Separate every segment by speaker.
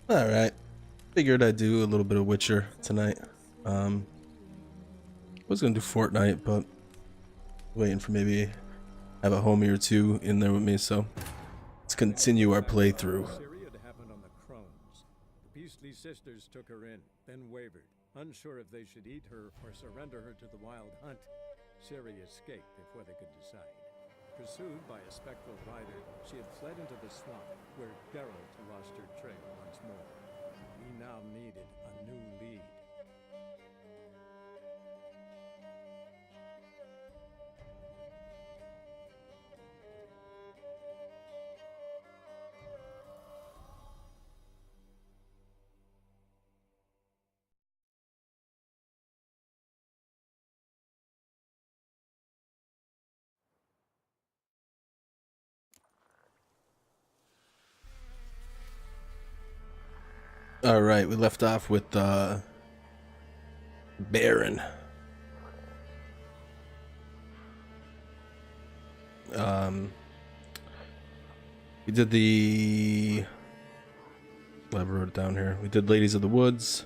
Speaker 1: All right. Figured I'd do a little bit of Witcher tonight. Was gonna do Fortnite, but waiting for maybe have a homie or two in there with me. So let's continue our playthrough.
Speaker 2: Syria to happen on the Crones. The beastly sisters took her in, then wavered, unsure if they should eat her or surrender her to the wild hunt. Ciri escaped before they could decide. Pursued by a spectral rider, she had fled into the swamp, where Geralt lost her trail once more. He now needed a new lead.
Speaker 1: All right, we left off with Baron. We did I wrote it down here. We did Ladies of the Woods.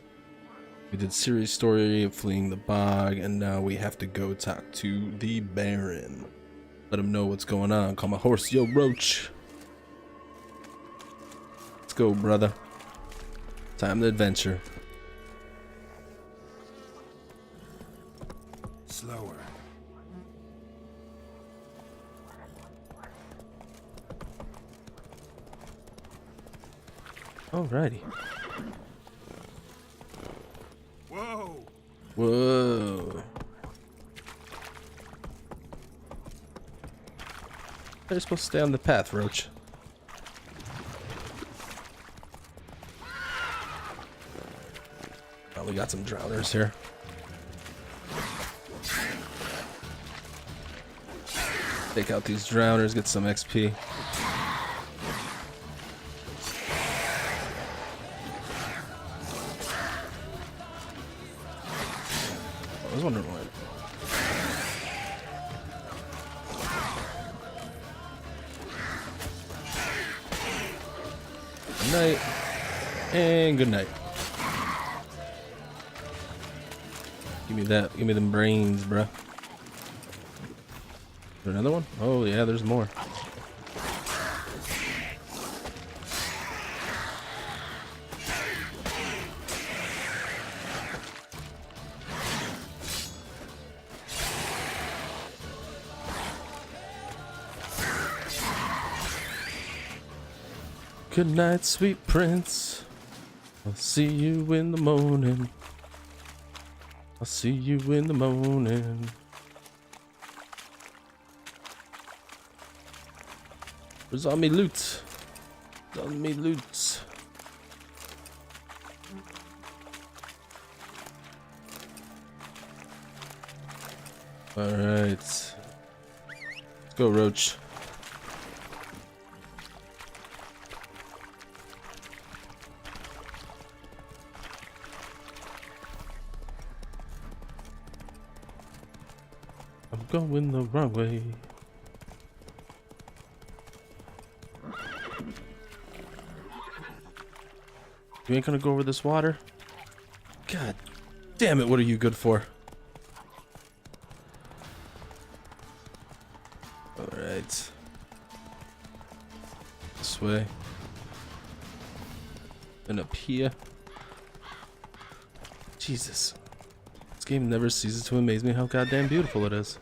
Speaker 1: We did Ciri's story of fleeing the bog, and now we have to go talk to the Baron. Let him know what's going on. Call my horse, yo, Roach. Let's go, brother. Time to adventure.
Speaker 3: Slower.
Speaker 1: Alrighty.
Speaker 3: Whoa!
Speaker 1: Whoa. They're supposed to stay on the path, Roach. Oh, we got some drowners here. Take out these drowners, get some XP. I was wondering why. Good night. And good night. Give me that. Give me them brains, bruh. Is there another one? Oh, yeah, there's more. Good night, sweet prince. I'll see you in the morning. I'll see you in the morning. Where's all me loot? All me loot. Alright. Let's go, Roach. I'm going the wrong way. You ain't gonna go over this water? God damn it, what are you good for? Alright. This way. And up here. Jesus. This game never ceases to amaze me how goddamn beautiful it is.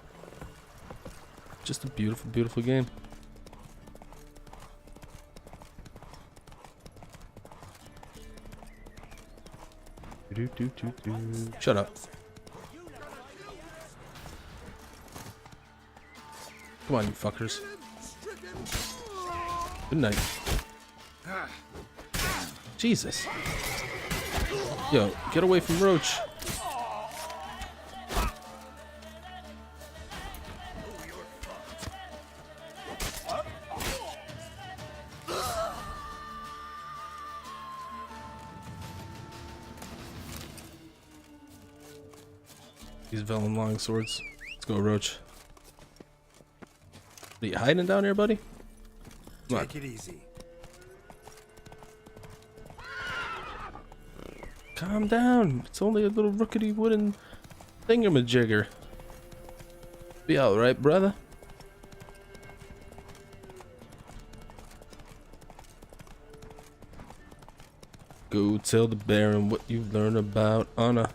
Speaker 1: Just a beautiful, beautiful game. Shut up. Come on, you fuckers. Good night. Jesus. Yo, get away from Roach. These vellum long swords. Let's go, Roach. Are you hiding down here, buddy? Come on.
Speaker 3: Take it easy.
Speaker 1: Calm down. It's only a little rickety wooden thingamajigger. Be alright, brother. Go tell the Baron what you learned about honor.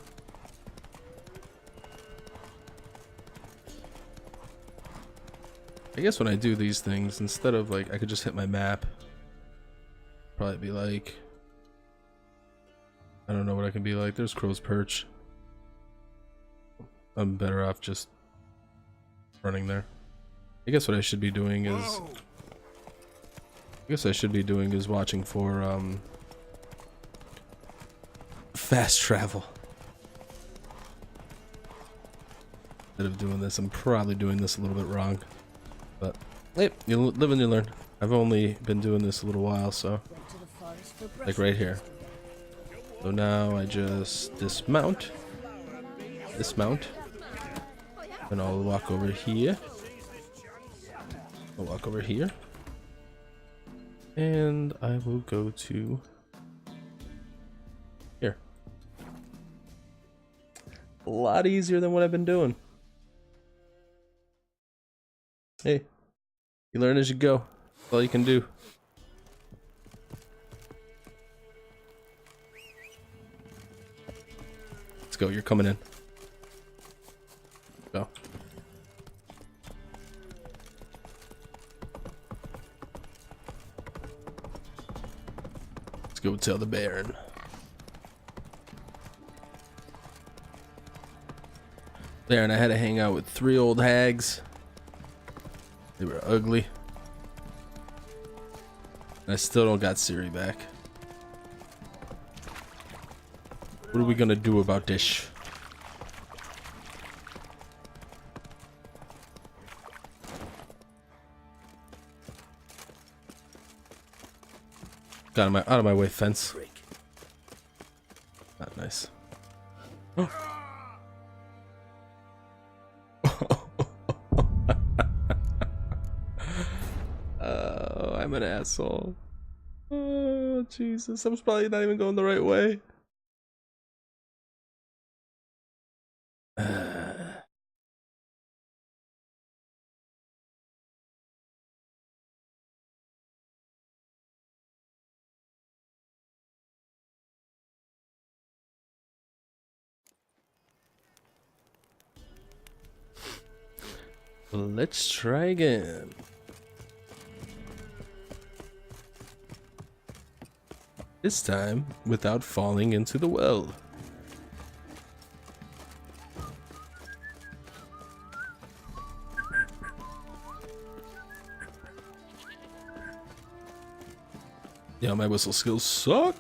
Speaker 1: I guess when I do these things, instead of like, I could just hit my map. Probably be like, I don't know what I can be like. There's Crow's Perch. I'm better off just running there. I guess what I should be doing is,
Speaker 3: Whoa.
Speaker 1: watching for fast travel. Instead of doing this, I'm probably doing this a little bit wrong. But hey, you live and you learn. I've only been doing this a little while, so like right here. So now I just dismount, and I'll walk over here. And I will go to here. A lot easier than what I've been doing. Hey, you learn as you go. That's all you can do. Let's go. You're coming in. Go. Let's go tell the Baron. There, and I had to hang out with 3 old hags. They were ugly. And I still don't got Siri back. What are we gonna do about this? Got out of my way, fence. Not nice. Oh. Oh, I'm an asshole. Oh, Jesus. I was probably not even going the right way. Let's try again. This time without falling into the well. Yeah, my whistle skills suck.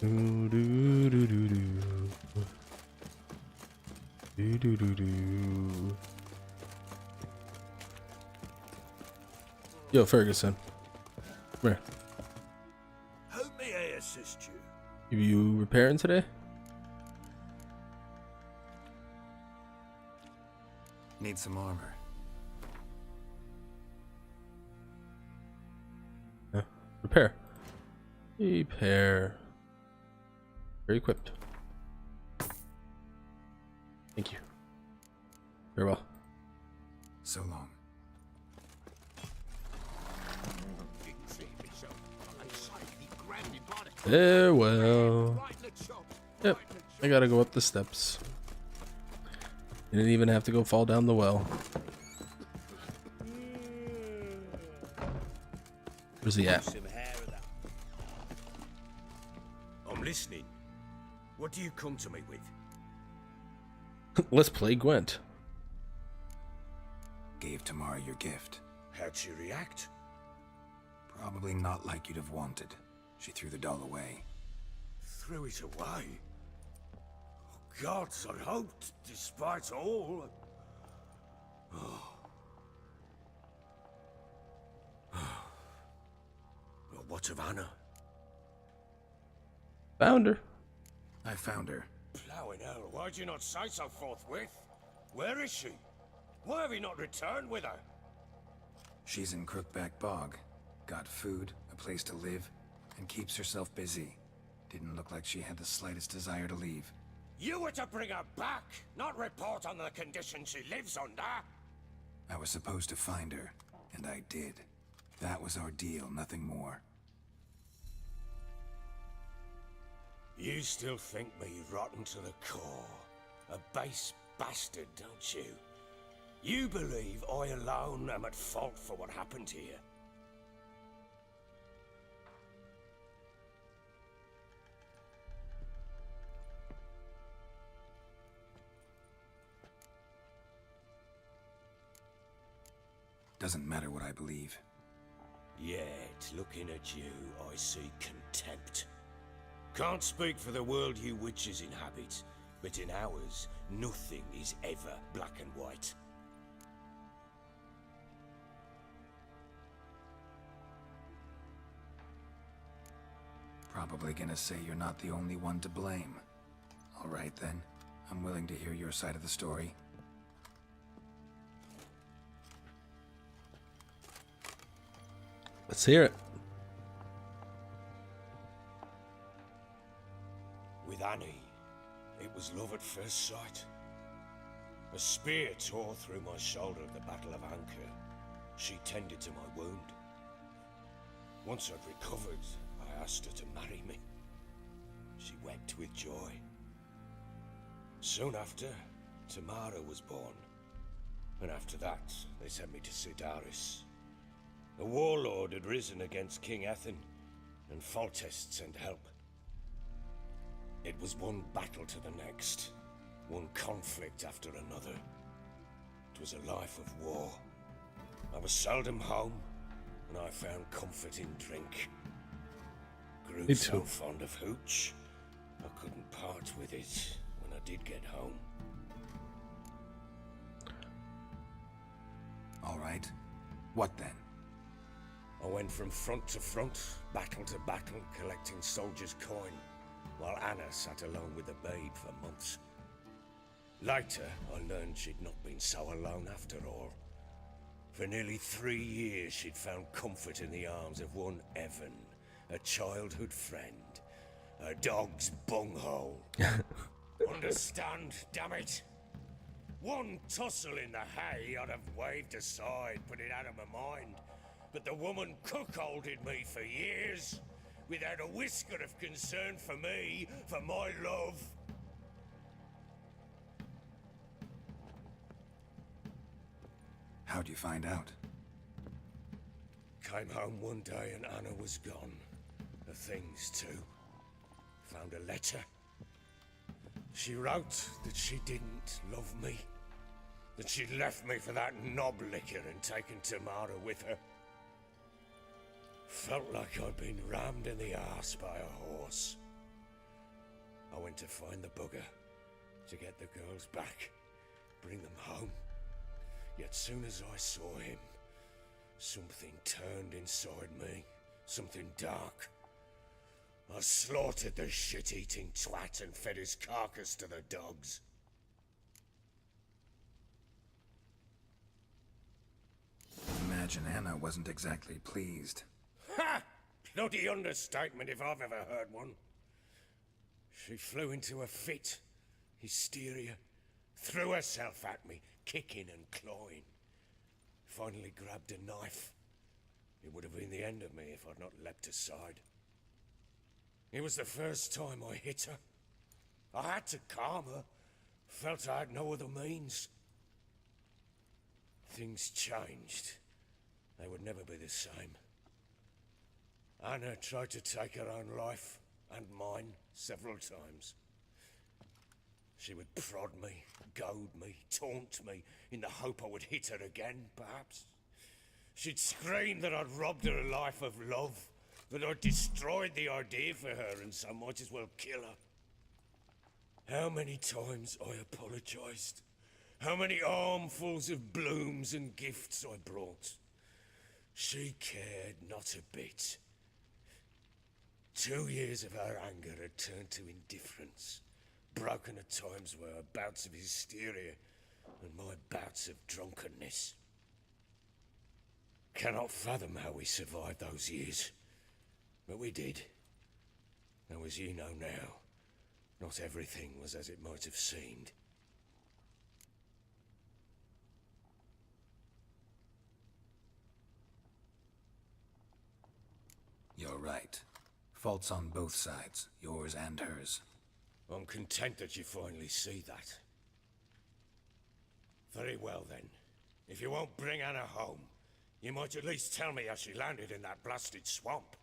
Speaker 1: Do, do, do, do, do. Do, do, do, do. Yo, Ferguson. Come here.
Speaker 3: How may I assist you?
Speaker 1: You repairing today?
Speaker 4: Need some armor.
Speaker 1: Repair. Repair. Very equipped. Thank you. Very well.
Speaker 4: So long.
Speaker 1: Farewell. Yep. I gotta go up the steps. Didn't even have to go fall down the well. Where's he at?
Speaker 3: I'm listening. What do you come to me with?
Speaker 1: Let's play Gwent.
Speaker 4: Gave Tamara your gift.
Speaker 3: How'd she react?
Speaker 4: Probably not like you'd have wanted. She threw the doll away.
Speaker 3: Threw it away? Oh, gods, I hoped, despite all. Well, what of Anna?
Speaker 1: Found her.
Speaker 4: I found her.
Speaker 3: Plowing hell, why'd you not say so forthwith? Where is she? Why have you not returned with her?
Speaker 4: She's in Crookback Bog. Got food, a place to live, and keeps herself busy. Didn't look like she had the slightest desire to leave.
Speaker 3: You were to bring her back, not report on the conditions she lives under.
Speaker 4: I was supposed to find her, and I did. That was our deal, nothing more.
Speaker 3: You still think me rotten to the core. A base bastard, don't you? You believe I alone am at fault for what happened here.
Speaker 4: Doesn't matter what I believe.
Speaker 3: Yet, looking at you, I see contempt. Can't speak for the world you witches inhabit, but in ours, nothing is ever black and white.
Speaker 4: Probably gonna say you're not the only one to blame. All right then, I'm willing to hear your side of the story.
Speaker 1: Let's hear it.
Speaker 3: With Annie, it was love at first sight. A spear tore through my shoulder at the Battle of Anchor. She tended to my wound. Once I'd recovered, I asked her to marry me. She wept with joy. Soon after, Tamara was born. And after that, they sent me to Sidaris. A warlord had risen against King Ethan, and Foltest sent help. It was one battle to the next, one conflict after another. It was a life of war. I was seldom home, and I found comfort in drink. Grew
Speaker 1: Me
Speaker 3: so
Speaker 1: too.
Speaker 3: fond of hooch, I couldn't part with it when I did get home.
Speaker 4: All right. What then?
Speaker 3: I went from front to front, battle to battle, collecting soldiers' coin, while Anna sat alone with the babe for months. Later, I learned she'd not been so alone after all. For nearly 3 years, she'd found comfort in the arms of one Evan, a childhood friend, a dog's bunghole. Understand, damn it? One tussle in the hay I'd have waved aside, put it out of my mind. But the woman cuckolded me for years, without a whisker of concern for me, for my love.
Speaker 4: How'd you find out?
Speaker 3: Came home one day and Anna was gone. Her things too. Found a letter. She wrote that she didn't love me. That she'd left me for that knob licker and taken Tamara with her. Felt like I'd been rammed in the arse by a horse. I went to find the bugger, to get the girls back, bring them home. Yet soon as I saw him, something turned inside me, something dark. I slaughtered the shit-eating twat and fed his carcass to the dogs.
Speaker 4: Imagine Anna wasn't exactly pleased.
Speaker 3: Ha! Bloody understatement if I've ever heard one. She flew into a fit, hysteria, threw herself at me, kicking and clawing. Finally grabbed a knife. It would have been the end of me if I'd not leapt aside. It was the first time I hit her. I had to calm her. Felt I had no other means. Things changed. They would never be the same. Anna tried to take her own life, and mine, several times. She would prod me, goad me, taunt me, in the hope I would hit her again, perhaps. She'd scream that I'd robbed her a life of love, that I'd destroyed the idea for her, and so might as well kill her. How many times I apologized. How many armfuls of blooms and gifts I brought. She cared not a bit. 2 years of her anger had turned to indifference, broken at times by her bouts of hysteria, and my bouts of drunkenness. Cannot fathom how we survived those years, but we did. Though as you know now, not everything was as it might have seemed.
Speaker 4: You're right. Faults on both sides, yours and hers.
Speaker 3: I'm content that you finally see that. Very well then. If you won't bring Anna home, you might at least tell me how she landed in that blasted swamp.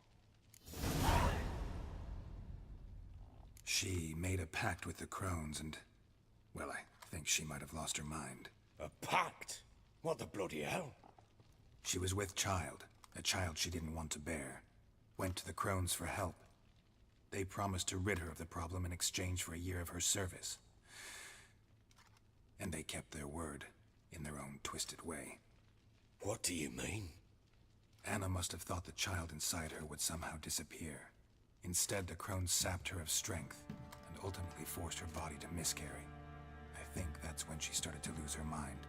Speaker 4: She made a pact with the crones and... well, I think she might have lost her mind.
Speaker 3: A pact? What the bloody hell?
Speaker 4: She was with child, a child she didn't want to bear. Went to the crones for help. They promised to rid her of the problem in exchange for a year of her service. And they kept their word, in their own twisted way.
Speaker 3: What do you mean?
Speaker 4: Anna must have thought the child inside her would somehow disappear. Instead, the crones sapped her of strength, and ultimately forced her body to miscarry. I think that's when she started to lose her mind.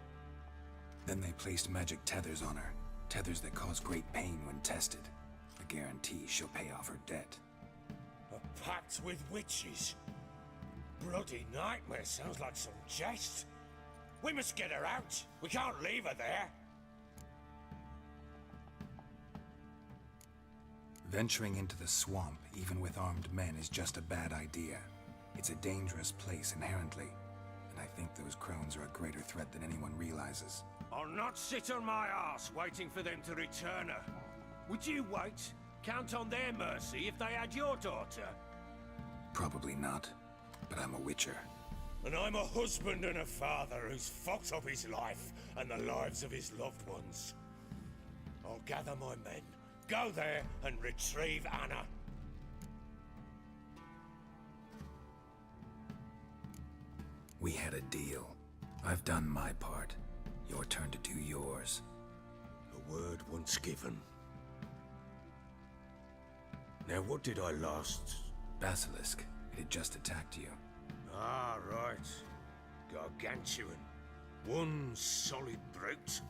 Speaker 4: Then they placed magic tethers on her, tethers that cause great pain when tested. A guarantee she'll pay off her debt.
Speaker 3: A pact with witches? Bloody nightmare, sounds like some jest. We must get her out. We can't leave her there.
Speaker 4: Venturing into the swamp, even with armed men, is just a bad idea. It's a dangerous place inherently, and I think those crones are a greater threat than anyone realizes.
Speaker 3: I'll not sit on my arse waiting for them to return her. Would you wait? Count on their mercy if they had your daughter?
Speaker 4: Probably not, but I'm a witcher.
Speaker 3: And I'm a husband and a father who's fucked up his life and the lives of his loved ones. I'll gather my men, go there and retrieve Anna.
Speaker 4: We had a deal. I've done my part. Your turn to do yours.
Speaker 3: A word once given. Now what did I last...
Speaker 4: Basilisk. It had just attacked you.
Speaker 3: Ah, right. Gargantuan. One solid brute.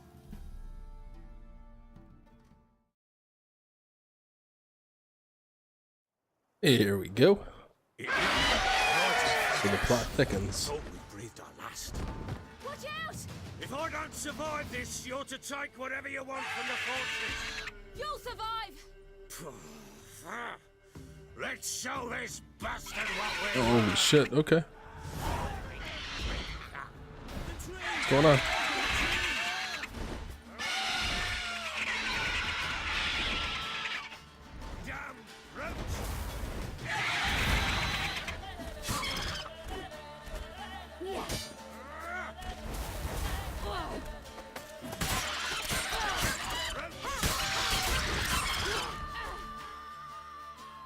Speaker 1: Here we go.
Speaker 3: It
Speaker 1: So the plot thickens.
Speaker 3: thought we breathed our last.
Speaker 5: Watch out!
Speaker 3: If I don't survive this, you're to take whatever you want from the fortress.
Speaker 5: You'll survive!
Speaker 3: Let's show this bastard what we're...
Speaker 1: Oh, holy shit, okay. What's going on?
Speaker 3: Damn brute!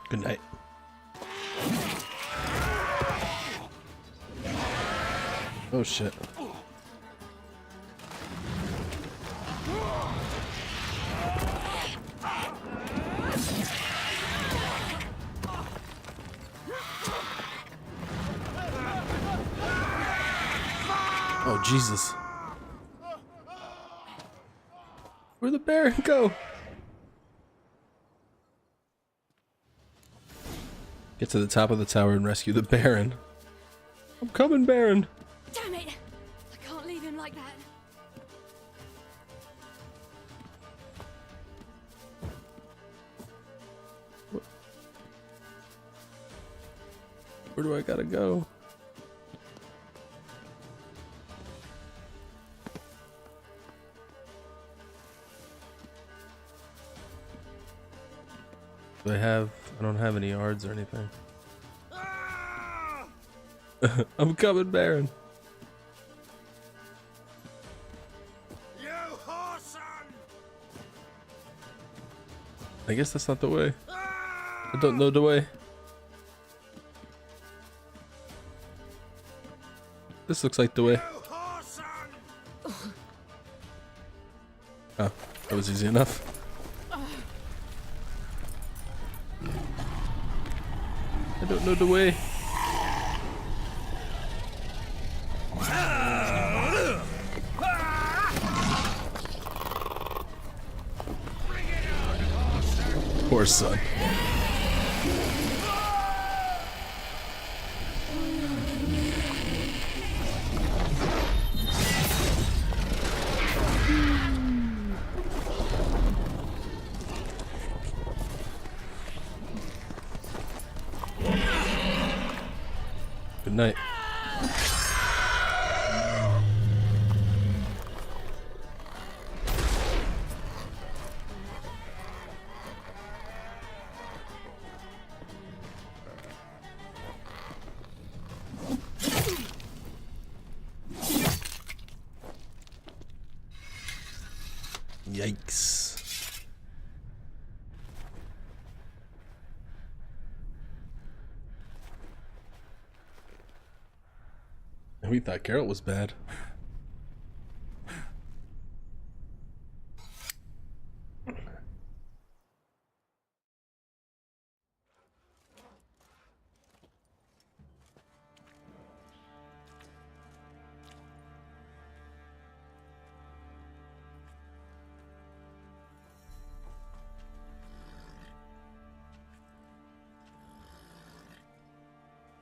Speaker 1: Good night. Oh shit. Oh Jesus. Where'd the Baron go? Get to the top of the tower and rescue the Baron. I'm coming, Baron.
Speaker 5: Damn it! I can't leave him like that.
Speaker 1: Where do I gotta go? Do I don't have any yards or anything.
Speaker 3: Ah!
Speaker 1: I'm coming, Baron.
Speaker 3: You whoreson!
Speaker 1: I guess that's not the way.
Speaker 3: Ah!
Speaker 1: I don't know the way. This looks like the way.
Speaker 3: You whoreson!
Speaker 1: Oh, that was easy enough. I don't know the way. Poor son. Good night. Yikes. We thought Carol was bad.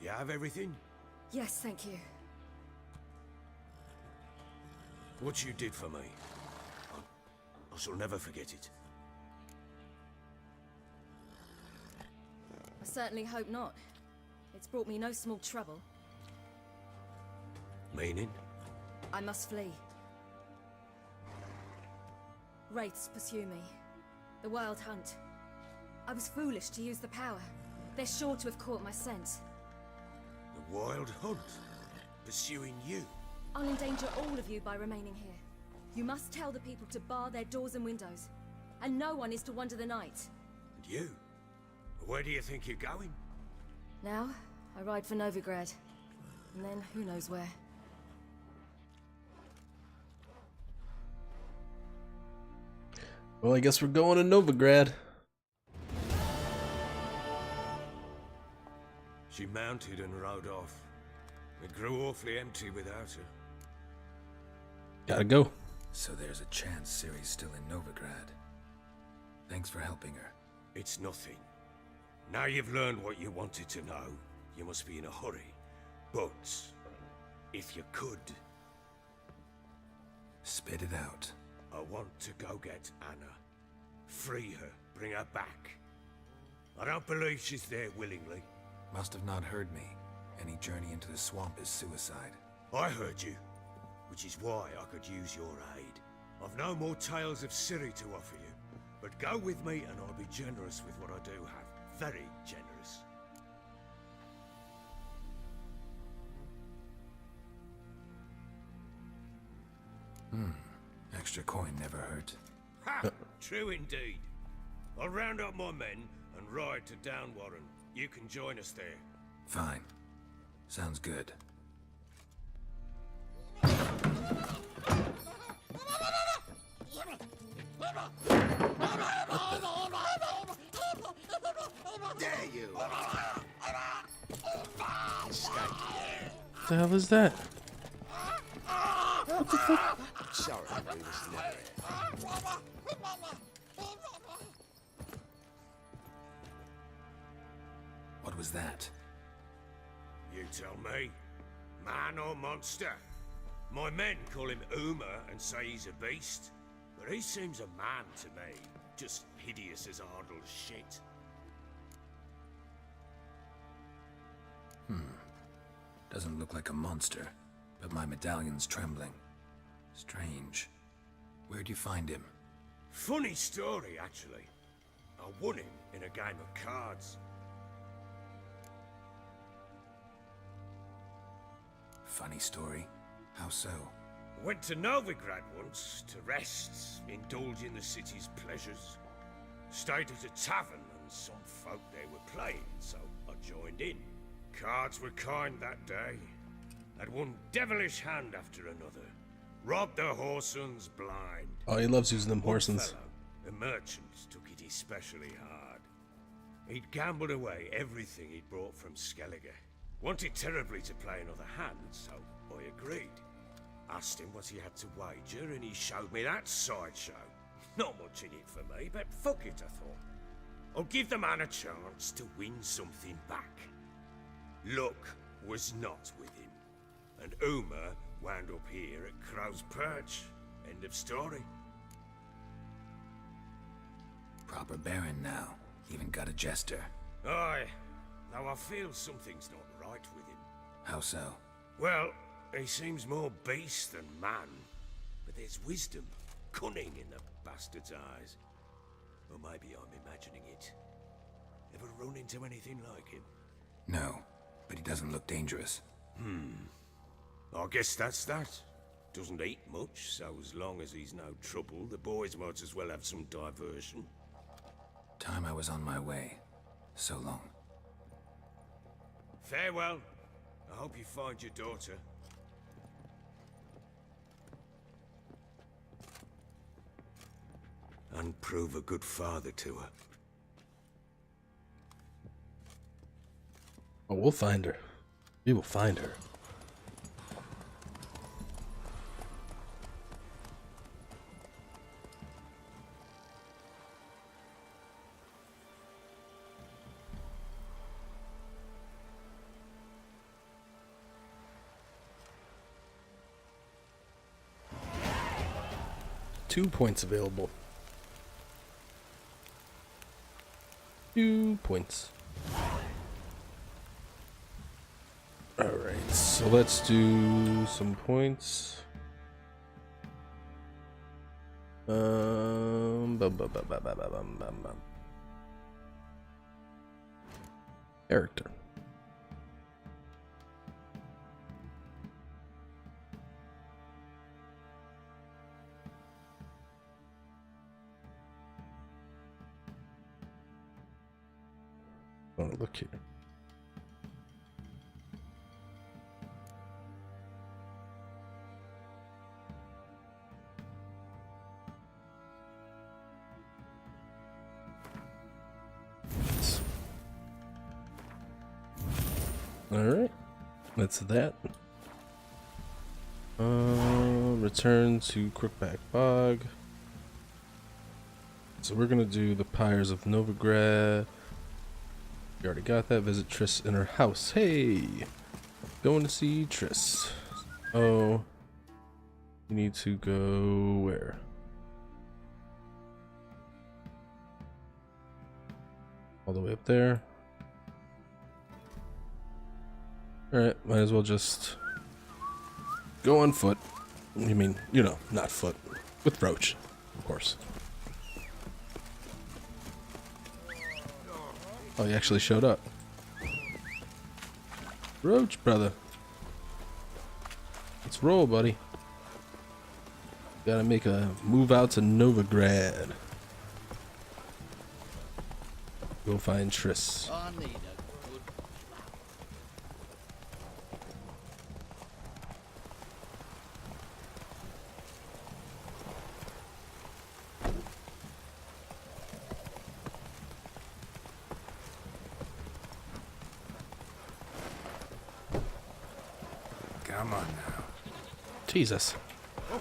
Speaker 3: You have everything?
Speaker 5: Yes, thank you.
Speaker 3: What you did for me, I shall never forget it.
Speaker 5: I certainly hope not. It's brought me no small trouble.
Speaker 3: Meaning?
Speaker 5: I must flee. Wraiths pursue me. The Wild Hunt. I was foolish to use the power. They're sure to have caught my scent.
Speaker 3: The Wild Hunt? Pursuing you?
Speaker 5: I'll endanger all of you by remaining here. You must tell the people to bar their doors and windows. And no one is to wander the night.
Speaker 3: And you? Where do you think you're going?
Speaker 5: Now, I ride for Novigrad. And then, who knows where.
Speaker 1: Well, I guess we're going to Novigrad.
Speaker 3: She mounted and rode off. It grew awfully empty without her.
Speaker 1: Gotta go.
Speaker 4: So there's a chance Ciri's still in Novigrad. Thanks for helping her.
Speaker 3: It's nothing. Now you've learned what you wanted to know, you must be in a hurry. But, if you could...
Speaker 4: Spit it out.
Speaker 3: I want to go get Anna. Free her, bring her back. I don't believe she's there willingly.
Speaker 4: Must have not heard me. Any journey into the swamp is suicide.
Speaker 3: I heard you, which is why I could use your aid. I've no more tales of Ciri to offer you, but go with me and I'll be generous with what I do have. Very generous.
Speaker 4: Extra coin never hurt.
Speaker 3: Ha! True indeed. I'll round up my men and ride to Downwarren. You can join us there.
Speaker 4: Fine. Sounds good.
Speaker 3: There you are.
Speaker 1: What the hell is that? What the fuck?
Speaker 3: Sorry, we was never here.
Speaker 4: What was that?
Speaker 3: You tell me. Man or monster? My men call him Uma and say he's a beast, but he seems a man to me. Just hideous as Ardle's shit.
Speaker 4: Doesn't look like a monster, but my medallion's trembling. Strange. Where'd you find him?
Speaker 3: Funny story, actually. I won him in a game of cards.
Speaker 4: Funny story? How so?
Speaker 3: Went to Novigrad once to rest, indulge in the city's pleasures. Stayed at a tavern and some folk there were playing, so I joined in. Cards were kind that day. Had one devilish hand after another. Robbed the whoresons blind.
Speaker 1: Oh, he loves using them
Speaker 3: One
Speaker 1: horsens.
Speaker 3: fellow, a merchant, took it especially hard. He'd gambled away everything he'd brought from Skellige. Wanted terribly to play another hand, so I agreed. Asked him what he had to wager, and he showed me that sideshow. Not much in it for me, but fuck it, I thought. or give the man a chance to win something back. Luck was not with him, and Uma wound up here at Crow's Perch. End of story.
Speaker 4: Proper Baron now. Even got a jester.
Speaker 3: Aye, though I feel something's not right with him.
Speaker 4: How so?
Speaker 3: Well, he seems more beast than man, but there's wisdom, cunning in the bastard's eyes. Or maybe I'm imagining it. Ever run into anything like him?
Speaker 4: No, but he doesn't look dangerous.
Speaker 3: I guess that's that. Doesn't eat much, so as long as he's no trouble, the boys might as well have some diversion.
Speaker 4: Time I was on my way. So long.
Speaker 3: Farewell. I hope you find your daughter. And prove a good father to her.
Speaker 1: Oh, we'll find her. We will find her. Two points available. 2 points. Alright, so let's do some points. Character. Oh, look here. Alright, that's that. Return to Crookback Bog. So we're gonna do the Pyres of Novigrad. We already got that. Visit Triss in her house. Hey! Going to see Triss. Oh. You need to go where? All the way up there. Alright, might as well just go on foot. You mean, you know, not foot. With Roach, of course. Oh, he actually showed up. Roach, brother. Let's roll, buddy. Gotta make a move out to Novigrad. Go find Triss.
Speaker 6: I need a good
Speaker 4: Come on now.
Speaker 1: Jesus. I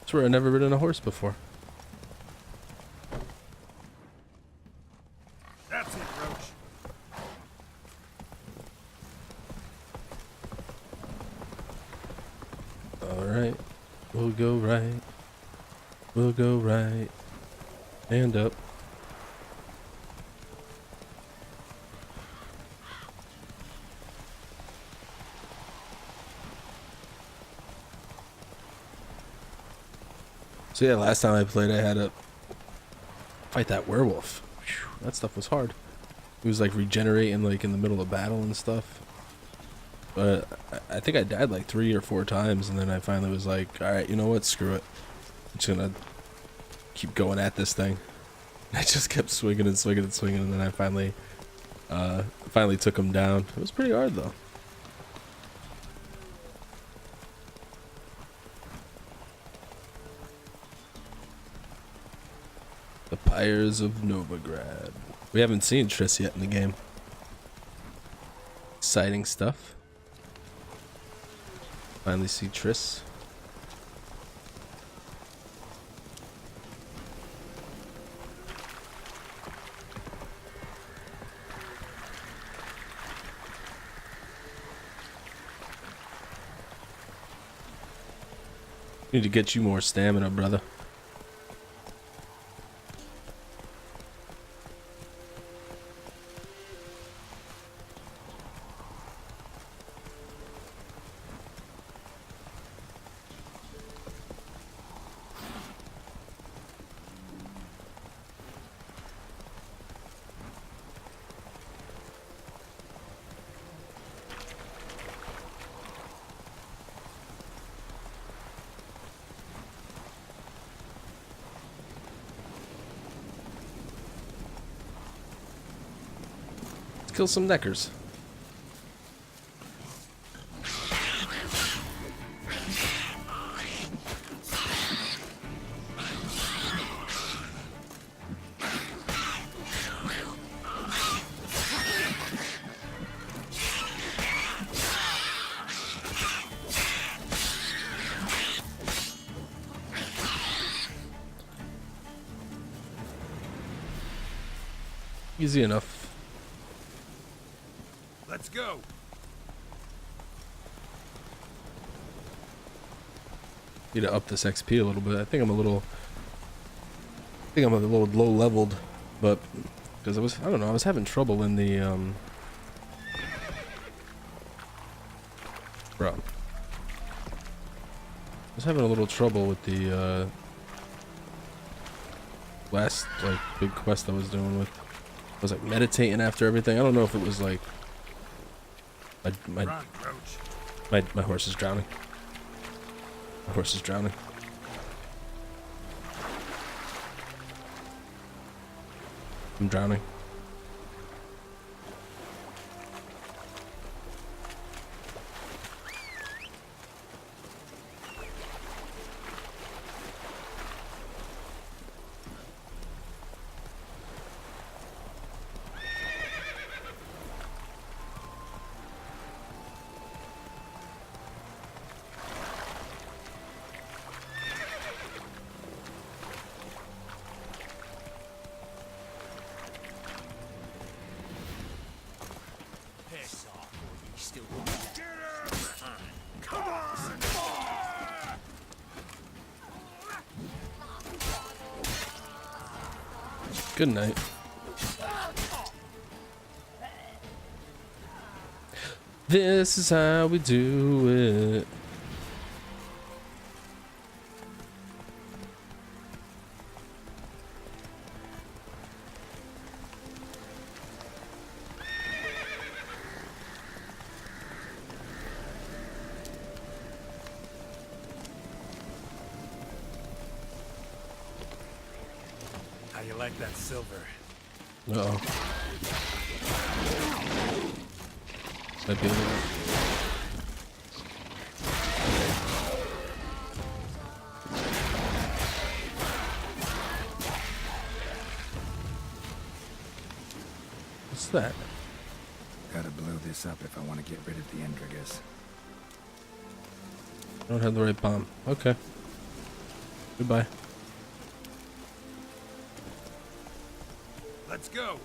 Speaker 1: swear I've never ridden a horse before.
Speaker 3: That's it, Roach.
Speaker 1: Alright. We'll go right. We'll go right. And up. So yeah, last time I played I had to fight that werewolf. Whew, that stuff was hard. It was like regenerating like in the middle of battle and stuff. But I think I died like 3 or 4 times, and then I finally was like, alright, you know what, screw it. I'm just gonna keep going at this thing. I just kept swinging and swinging and swinging, and then I finally took him down. It was pretty hard though. The Pyres of Novigrad. We haven't seen Triss yet in the game. Exciting stuff. Finally see Triss. Need to get you more stamina, brother. Kill some neckers. Easy enough.
Speaker 4: Let's go.
Speaker 1: Need to up this XP a little bit. I think I'm a little low leveled, but because I don't know, I was having trouble in the bro. I was having a little trouble with the last like big quest I was doing with. I was like meditating after everything. I don't know if it was like my horse is drowning. My horse is drowning. I'm drowning. Good night. This is how we do it.
Speaker 4: How you like that silver?
Speaker 1: Uh-oh. Might be a little... What's that?
Speaker 4: Gotta blow this up if I want to get rid of the Endrigas.
Speaker 1: I don't have the right bomb. Okay. Goodbye.
Speaker 4: Let's go.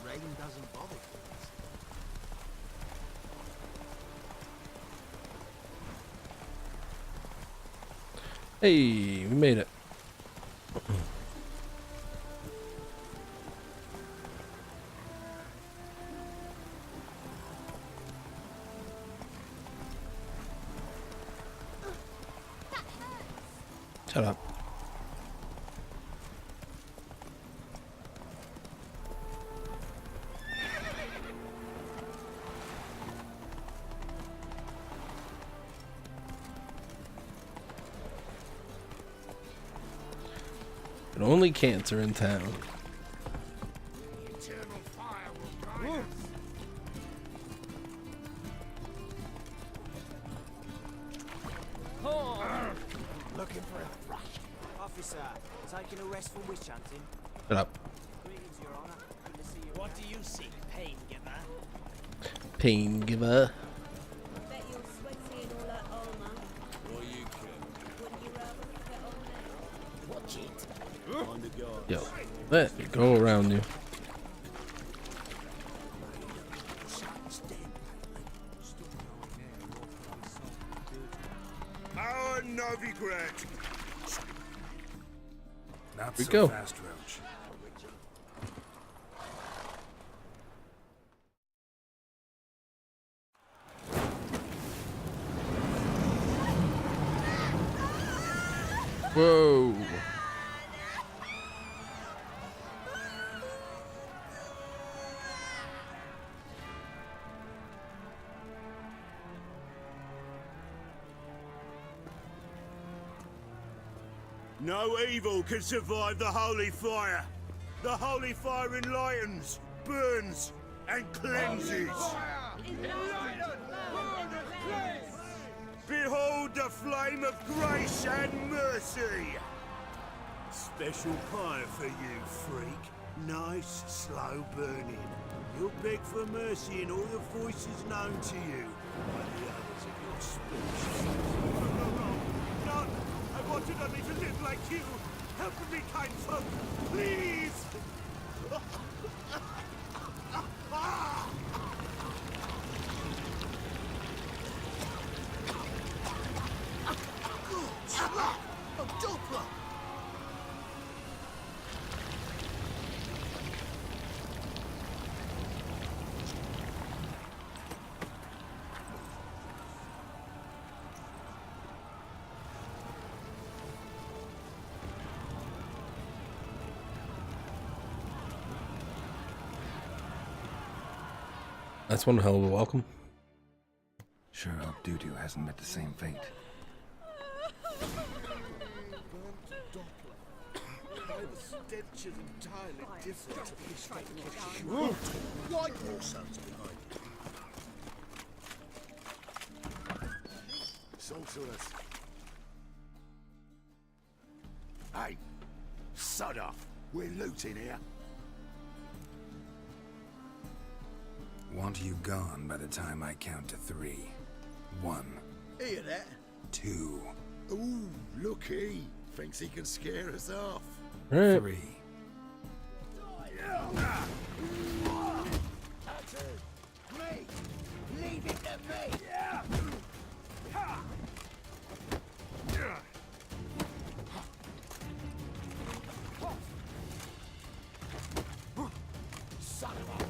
Speaker 6: Rain doesn't bother kids.
Speaker 1: Hey, we made it. Shut up. And only cancer in town.
Speaker 3: Eternal fire will guide us.
Speaker 6: Looking for a thrash. Officer, taking a rest from witch hunting.
Speaker 1: Shut up.
Speaker 6: Greetings, Your Honor. Good to see you. What do you seek, pain giver?
Speaker 1: Pain giver.
Speaker 7: Bet you're sweaty and all that armor.
Speaker 3: What you can.
Speaker 7: Wouldn't you rather get on there?
Speaker 6: Watch it. On the guard.
Speaker 1: Yo, let me go around you.
Speaker 3: Novigrad.
Speaker 4: Not
Speaker 1: We
Speaker 4: so
Speaker 1: go.
Speaker 4: fast, Roach.
Speaker 1: Whoa.
Speaker 3: No evil can survive the holy fire. The holy fire enlightens, burns, and cleanses. Behold the flame of grace and mercy. Special pyre for you, freak. Nice, slow burning. You'll beg for mercy in all the voices known to you by the others of your species. No, I wanted only to live like you. Help me, kind folk, please!
Speaker 1: That's one hell of a welcome.
Speaker 4: Sure hope Doo-Doo hasn't met the same fate.
Speaker 3: The stench is entirely different to this White Warsons behind you. Sorcerers. Hey, sod off. We're looting here.
Speaker 4: Want you gone by the time I count to 3. 1,
Speaker 3: Hear that?
Speaker 4: 2,
Speaker 3: Ooh, looky. Thinks he can scare us off.
Speaker 1: Alright.
Speaker 4: 3.
Speaker 3: Me! Leave it to me! Son of a...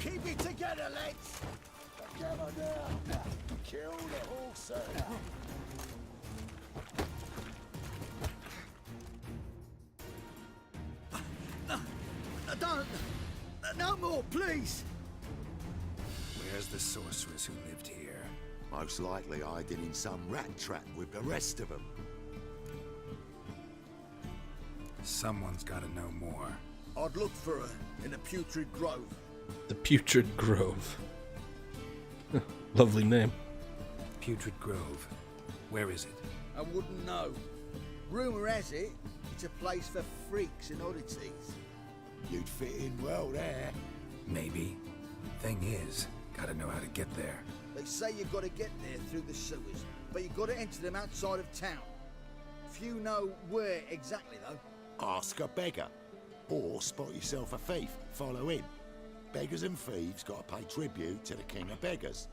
Speaker 3: Keep it together, lads! Together now! Kill the horse! Don't! No more, please!
Speaker 4: Where's the sorceress who lived here?
Speaker 3: Most likely hiding in some rat trap with the rest of them.
Speaker 4: Someone's gotta know more.
Speaker 3: I'd look for her in the Putrid Grove.
Speaker 1: The Putrid Grove. Lovely name.
Speaker 4: Putrid Grove. Where is it?
Speaker 8: I wouldn't know. Rumour has it, it's a place for freaks and oddities.
Speaker 3: You'd fit in well there.
Speaker 4: Maybe. Thing is, gotta know how to get there.
Speaker 8: They say you've got to get there through the sewers, but you've got to enter them outside of town. Few know where exactly, though.
Speaker 3: Ask a beggar. Or spot yourself a thief. Follow him. Beggars and thieves got to pay tribute to the king of beggars.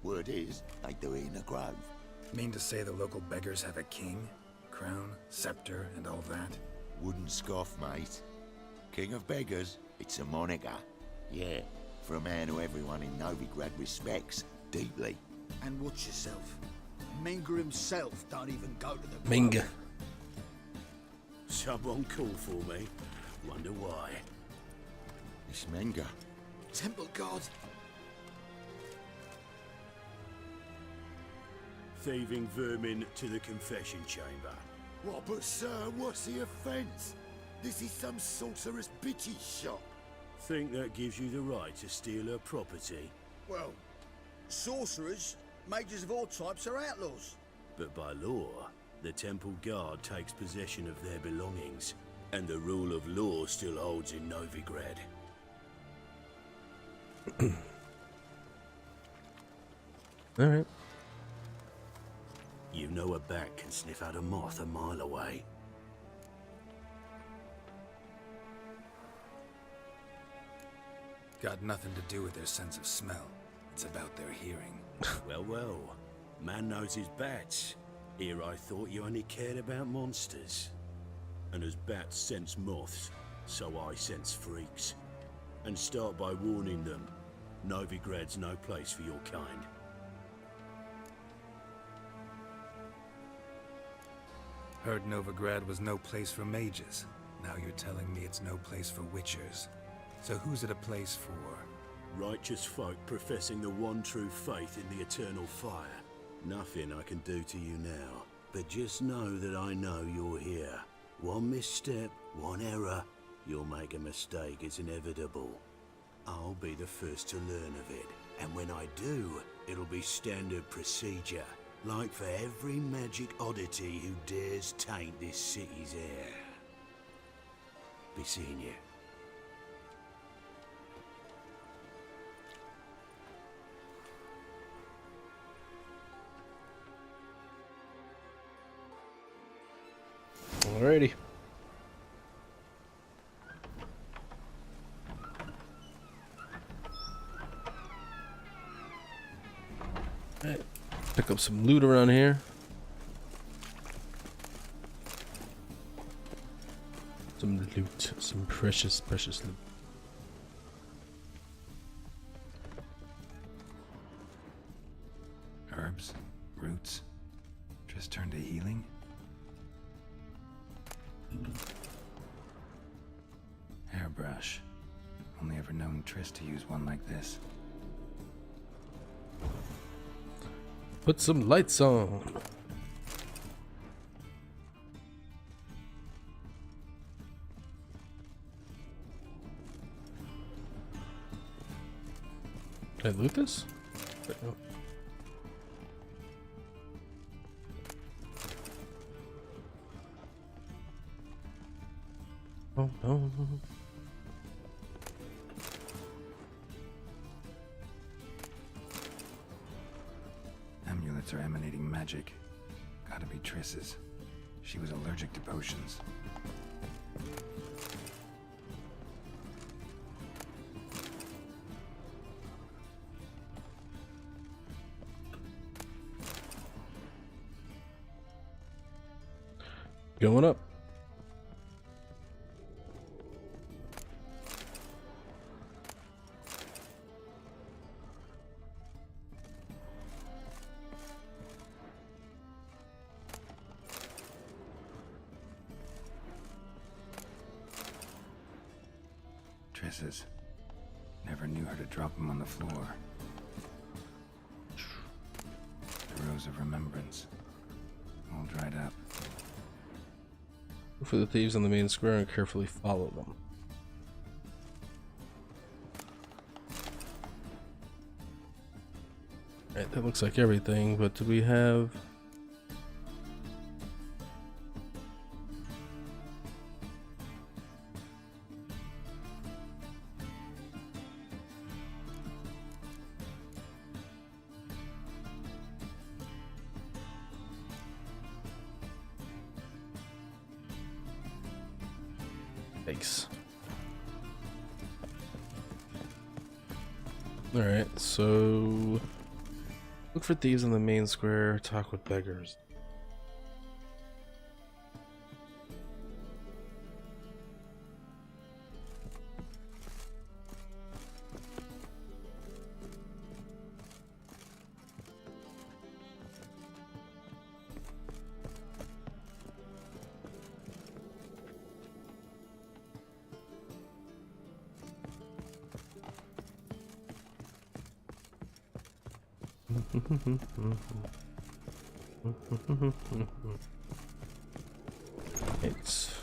Speaker 3: Word is, they do it in the grove.
Speaker 4: Mean to say the local beggars have a king, crown, scepter, and all that?
Speaker 3: Wouldn't scoff, mate. King of beggars, it's a moniker. Yeah, for a man who everyone in Novigrad respects deeply.
Speaker 8: And watch yourself. Minga himself don't even go to the
Speaker 1: Minga.
Speaker 8: grove.
Speaker 3: Someone called for me. Wonder why. It's Menga.
Speaker 8: Temple God.
Speaker 3: Thieving vermin to the confession chamber. What, but sir, what's the offence? This is some sorcerer's bitch's shop. Think that gives you the right to steal her property?
Speaker 8: Well, sorcerers, mages of all types are outlaws.
Speaker 3: But by law, the temple guard takes possession of their belongings, and the rule of law still holds in Novigrad.
Speaker 1: Alright.
Speaker 3: You know a bat can sniff out a moth a mile away.
Speaker 4: Got nothing to do with their sense of smell. It's about their hearing.
Speaker 3: Well, well. Man knows his bats. Here I thought you only cared about monsters. And as bats sense moths, so I sense freaks. And start by warning them. Novigrad's no place for your kind.
Speaker 4: Heard Novigrad was no place for mages. Now you're telling me it's no place for witchers. So who's it a place for?
Speaker 3: Righteous folk professing the one true faith in the eternal fire. Nothing I can do to you now. But just know that I know you're here. One misstep, one error, you'll make a mistake, it's inevitable. I'll be the first to learn of it. And when I do, it'll be standard procedure. Like for every magic oddity who dares taint this city's air. Be seeing you.
Speaker 1: Alrighty. Alright. Pick up some loot around here. Some loot. Some precious, precious loot.
Speaker 4: Herbs? Roots? Just turn to healing? Hairbrush. Only ever known Triss to use one like this.
Speaker 1: Put some lights on. Can I loot this? Wait, no. Oh, no.
Speaker 4: Amulets are emanating magic. Gotta be Triss's. She was allergic to potions.
Speaker 1: Going up.
Speaker 4: Triss's. Never knew her to drop them on the floor. The Rose of Remembrance. All dried up.
Speaker 1: Look for the thieves on the main square and carefully follow them. Alright, that looks like everything, but do we have... Thanks. Alright, so... Look for thieves in the main square, talk with beggars. It's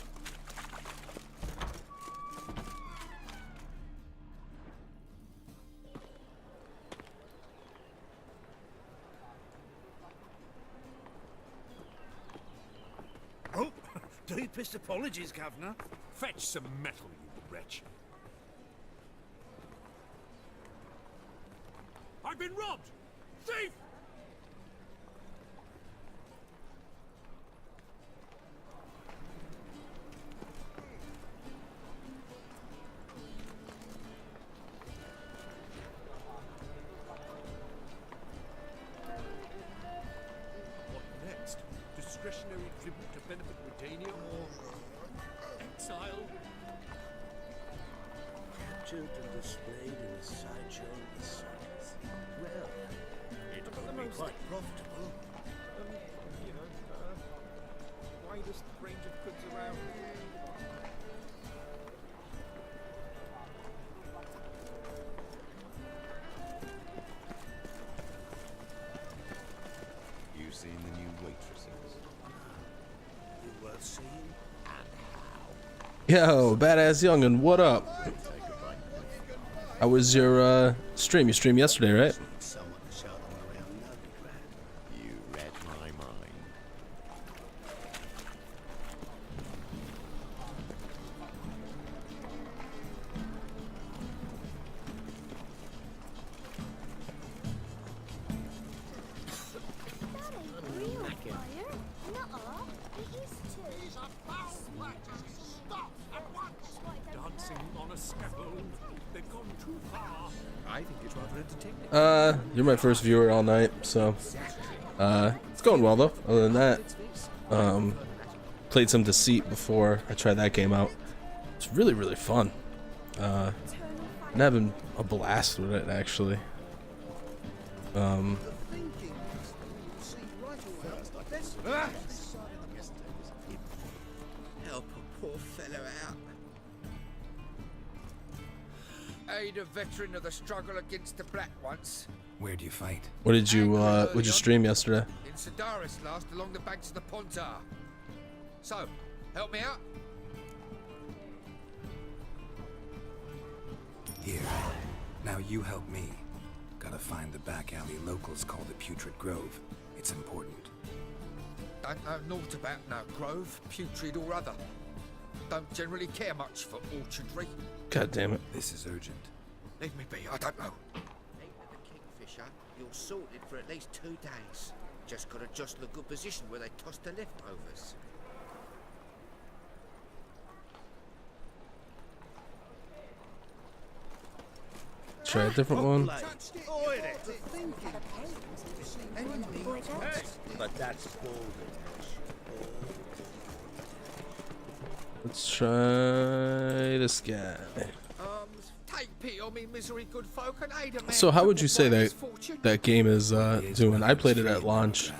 Speaker 9: Oh, deepest apologies, Governor. Fetch some metal, you wretch. I've been robbed! Thief! Seftimor or exiled.
Speaker 3: Captured and displayed in a sideshow of the circus. Well, it could be quite profitable.
Speaker 6: Widest range of goods around.
Speaker 10: You seen the new waitresses?
Speaker 3: Worth seeing?
Speaker 1: Yo, badass youngin', what up? How was your stream? You streamed yesterday, right?
Speaker 3: Someone shouting around Novigrad.
Speaker 10: You read my mind.
Speaker 9: Dancing on a scaffold. They've gone too far.
Speaker 6: I think it's rather entertaining.
Speaker 1: You're my first viewer all night, so it's going well though. Other than that, played some Deceit before I tried that game out. It's really, really fun. I'm having a blast with it actually.
Speaker 3: Help a poor fellow out.
Speaker 11: Aid a veteran of the struggle against the Black once.
Speaker 4: Where do you fight?
Speaker 1: What did you stream yesterday?
Speaker 11: In Sedaris last, along the banks of the Pontar. So, help me out?
Speaker 4: Here. Now you help me. Gotta find the back alley locals call the Putrid Grove. It's important.
Speaker 11: Don't know naught about no grove, putrid or other. Don't generally care much for orchardry.
Speaker 1: God damn it.
Speaker 4: This is urgent.
Speaker 11: Leave me be, I don't know.
Speaker 12: Ain't the Kingfisher, you're sorted for at least 2 days. Just gotta jostle a good position where they toss the leftovers.
Speaker 1: Try a different one.
Speaker 3: But that's golden.
Speaker 1: Let's try this guy.
Speaker 11: Take pity on me, misery, good folk, and aid a man.
Speaker 1: So how would you say that
Speaker 11: misfortune.
Speaker 1: that game is doing? I played it at launch,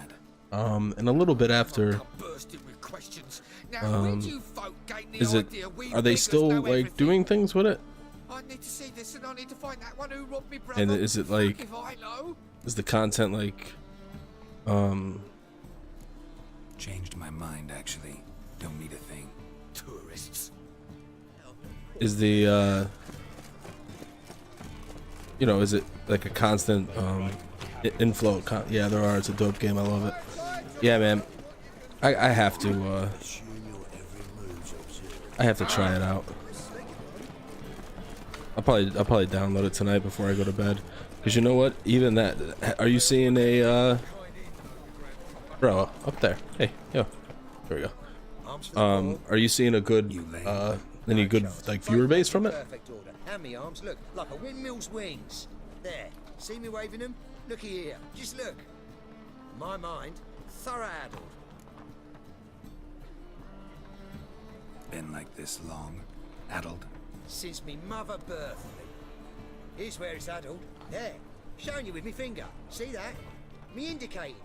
Speaker 1: and a little bit after.
Speaker 11: Bursting with questions. Now, where do you folk gain the
Speaker 1: Is it?
Speaker 11: idea we
Speaker 1: Are they
Speaker 11: beggars
Speaker 1: still
Speaker 11: know
Speaker 1: like
Speaker 11: everything?
Speaker 1: doing things with it?
Speaker 11: I need to see this, and I need to find that one who robbed me brother.
Speaker 1: And is it like?
Speaker 11: If I know.
Speaker 1: Is the content like?
Speaker 4: Changed my mind, actually. Don't need a thing.
Speaker 11: Tourists.
Speaker 1: Is the you know, is it like a constant inflow? Yeah, there are. It's a dope game. I love it. Yeah, man. I have to. I have to try it out. I'll probably download it tonight before I go to bed. Cause you know what? Even that. Are you seeing a bro up there? Hey, yo. There we go. Are you seeing a good any good like viewer base from it?
Speaker 12: Perfect order. Hand me arms, look, like a windmill's wings. There, see me waving them? Looky here, just look. My mind, thorough addled.
Speaker 4: Been like this long? Addled?
Speaker 12: Since me mother birthed me. Here's where it's addled. There, showing you with me finger. See that? Me indicating.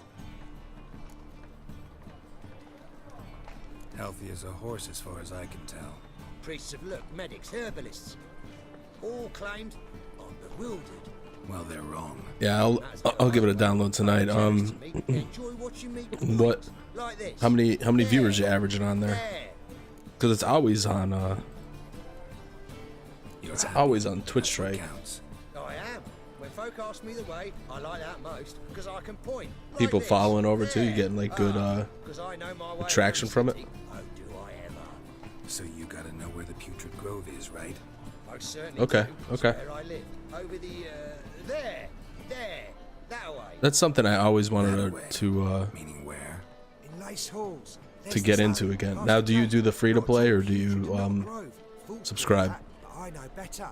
Speaker 4: Healthy as a horse as far as I can tell.
Speaker 12: Priests of look, medics, herbalists. All claimed I'm bewildered.
Speaker 4: Well, they're wrong.
Speaker 1: Yeah, I'll give it a download tonight.
Speaker 12: Enjoy watching me
Speaker 1: What?
Speaker 12: like this.
Speaker 1: How many viewers you averaging on there? Because it's always on it's always on Twitch Strike.
Speaker 12: I am. When folk ask me the way, I like that most because I can point. Like
Speaker 1: People
Speaker 12: this.
Speaker 1: following over too. You getting like good
Speaker 12: 'Cause I know my way
Speaker 1: traction
Speaker 12: around
Speaker 1: from
Speaker 12: the
Speaker 1: it.
Speaker 12: city. Oh, do I ever?
Speaker 4: So you gotta know where the Putrid Grove is, right?
Speaker 12: Most certainly
Speaker 1: Okay,
Speaker 12: do. It's
Speaker 1: okay.
Speaker 12: where I live. Over the there, that way.
Speaker 1: That's something I always wanted to
Speaker 4: Meaning where?
Speaker 6: In Lace Halls.
Speaker 1: to get into again. Now, do you do the free to play or do you subscribe?
Speaker 6: I know better.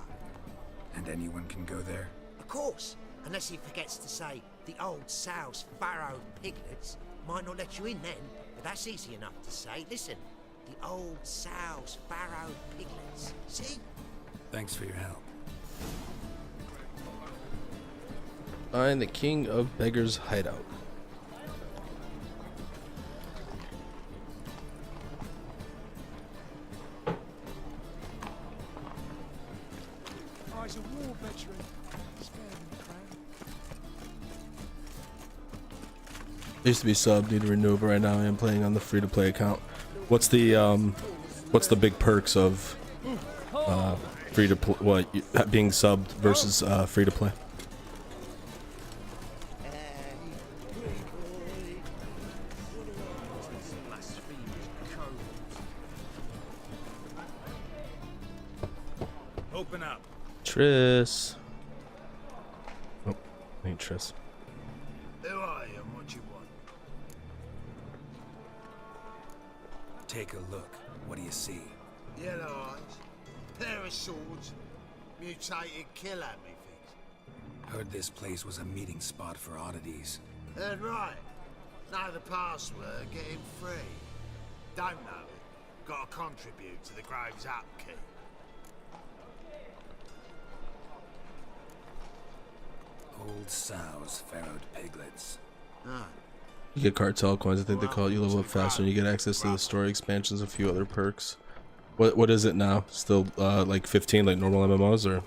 Speaker 4: And anyone can go there?
Speaker 12: Of course, unless he forgets to say the old sow's farrowed piglets might not let you in then. But that's easy enough to say. Listen, The old sows, farrowed piglets. See?
Speaker 4: Thanks for your help.
Speaker 1: Find the king of beggars' hideout.
Speaker 6: Oh, he's a war veteran. Spare me, Crown.
Speaker 1: I used to be sub, need to renew it, but right now I am playing on the free-to-play account. What's the big perks of free-to-play? What being subbed versus free-to-play?
Speaker 9: Open up.
Speaker 1: Triss. Oh, ain't Triss.
Speaker 9: Who are you and what you want?
Speaker 4: Take a look. What do you see?
Speaker 13: Yellow eyes, pair of swords, mutated killer, methinks.
Speaker 4: Heard this place was a meeting spot for oddities.
Speaker 13: Heard right. Know the password, get him free. Don't know it. Gotta contribute to the Grave's upkeep.
Speaker 4: Old sows, farrowed piglets.
Speaker 1: You get cartel coins, I think they call it. You level up faster and you get access to the story expansions, a few other perks. What is it now? Still like 15 like normal MMOs, or?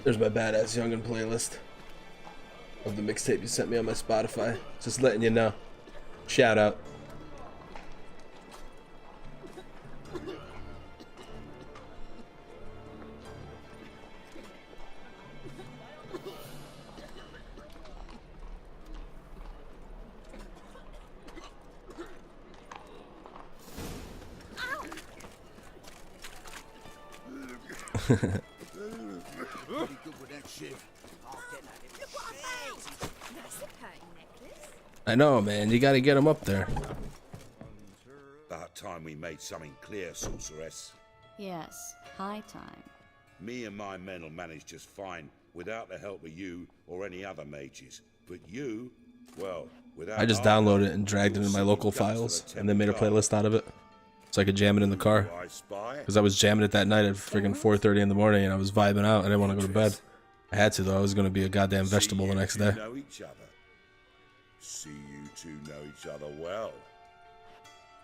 Speaker 1: There's my badass youngin' playlist of the mixtape you sent me on my Spotify. Just letting you know. Shout out. I know, man. You gotta get him up there.
Speaker 3: About time we made something clear, sorceress.
Speaker 14: Yes, high time.
Speaker 3: Me and my men will manage just fine without the help of you or any other mages. But you, well, without...
Speaker 1: I just downloaded it and dragged it in my local files and then made a playlist out of it. So I could jam it in the car. Because I was jamming it that night at freaking 4:30 in the morning and I was vibing out. I didn't want to go to bed. I had to though. I was going to be a goddamn vegetable the next day.
Speaker 3: Know each other. See you two know each other well.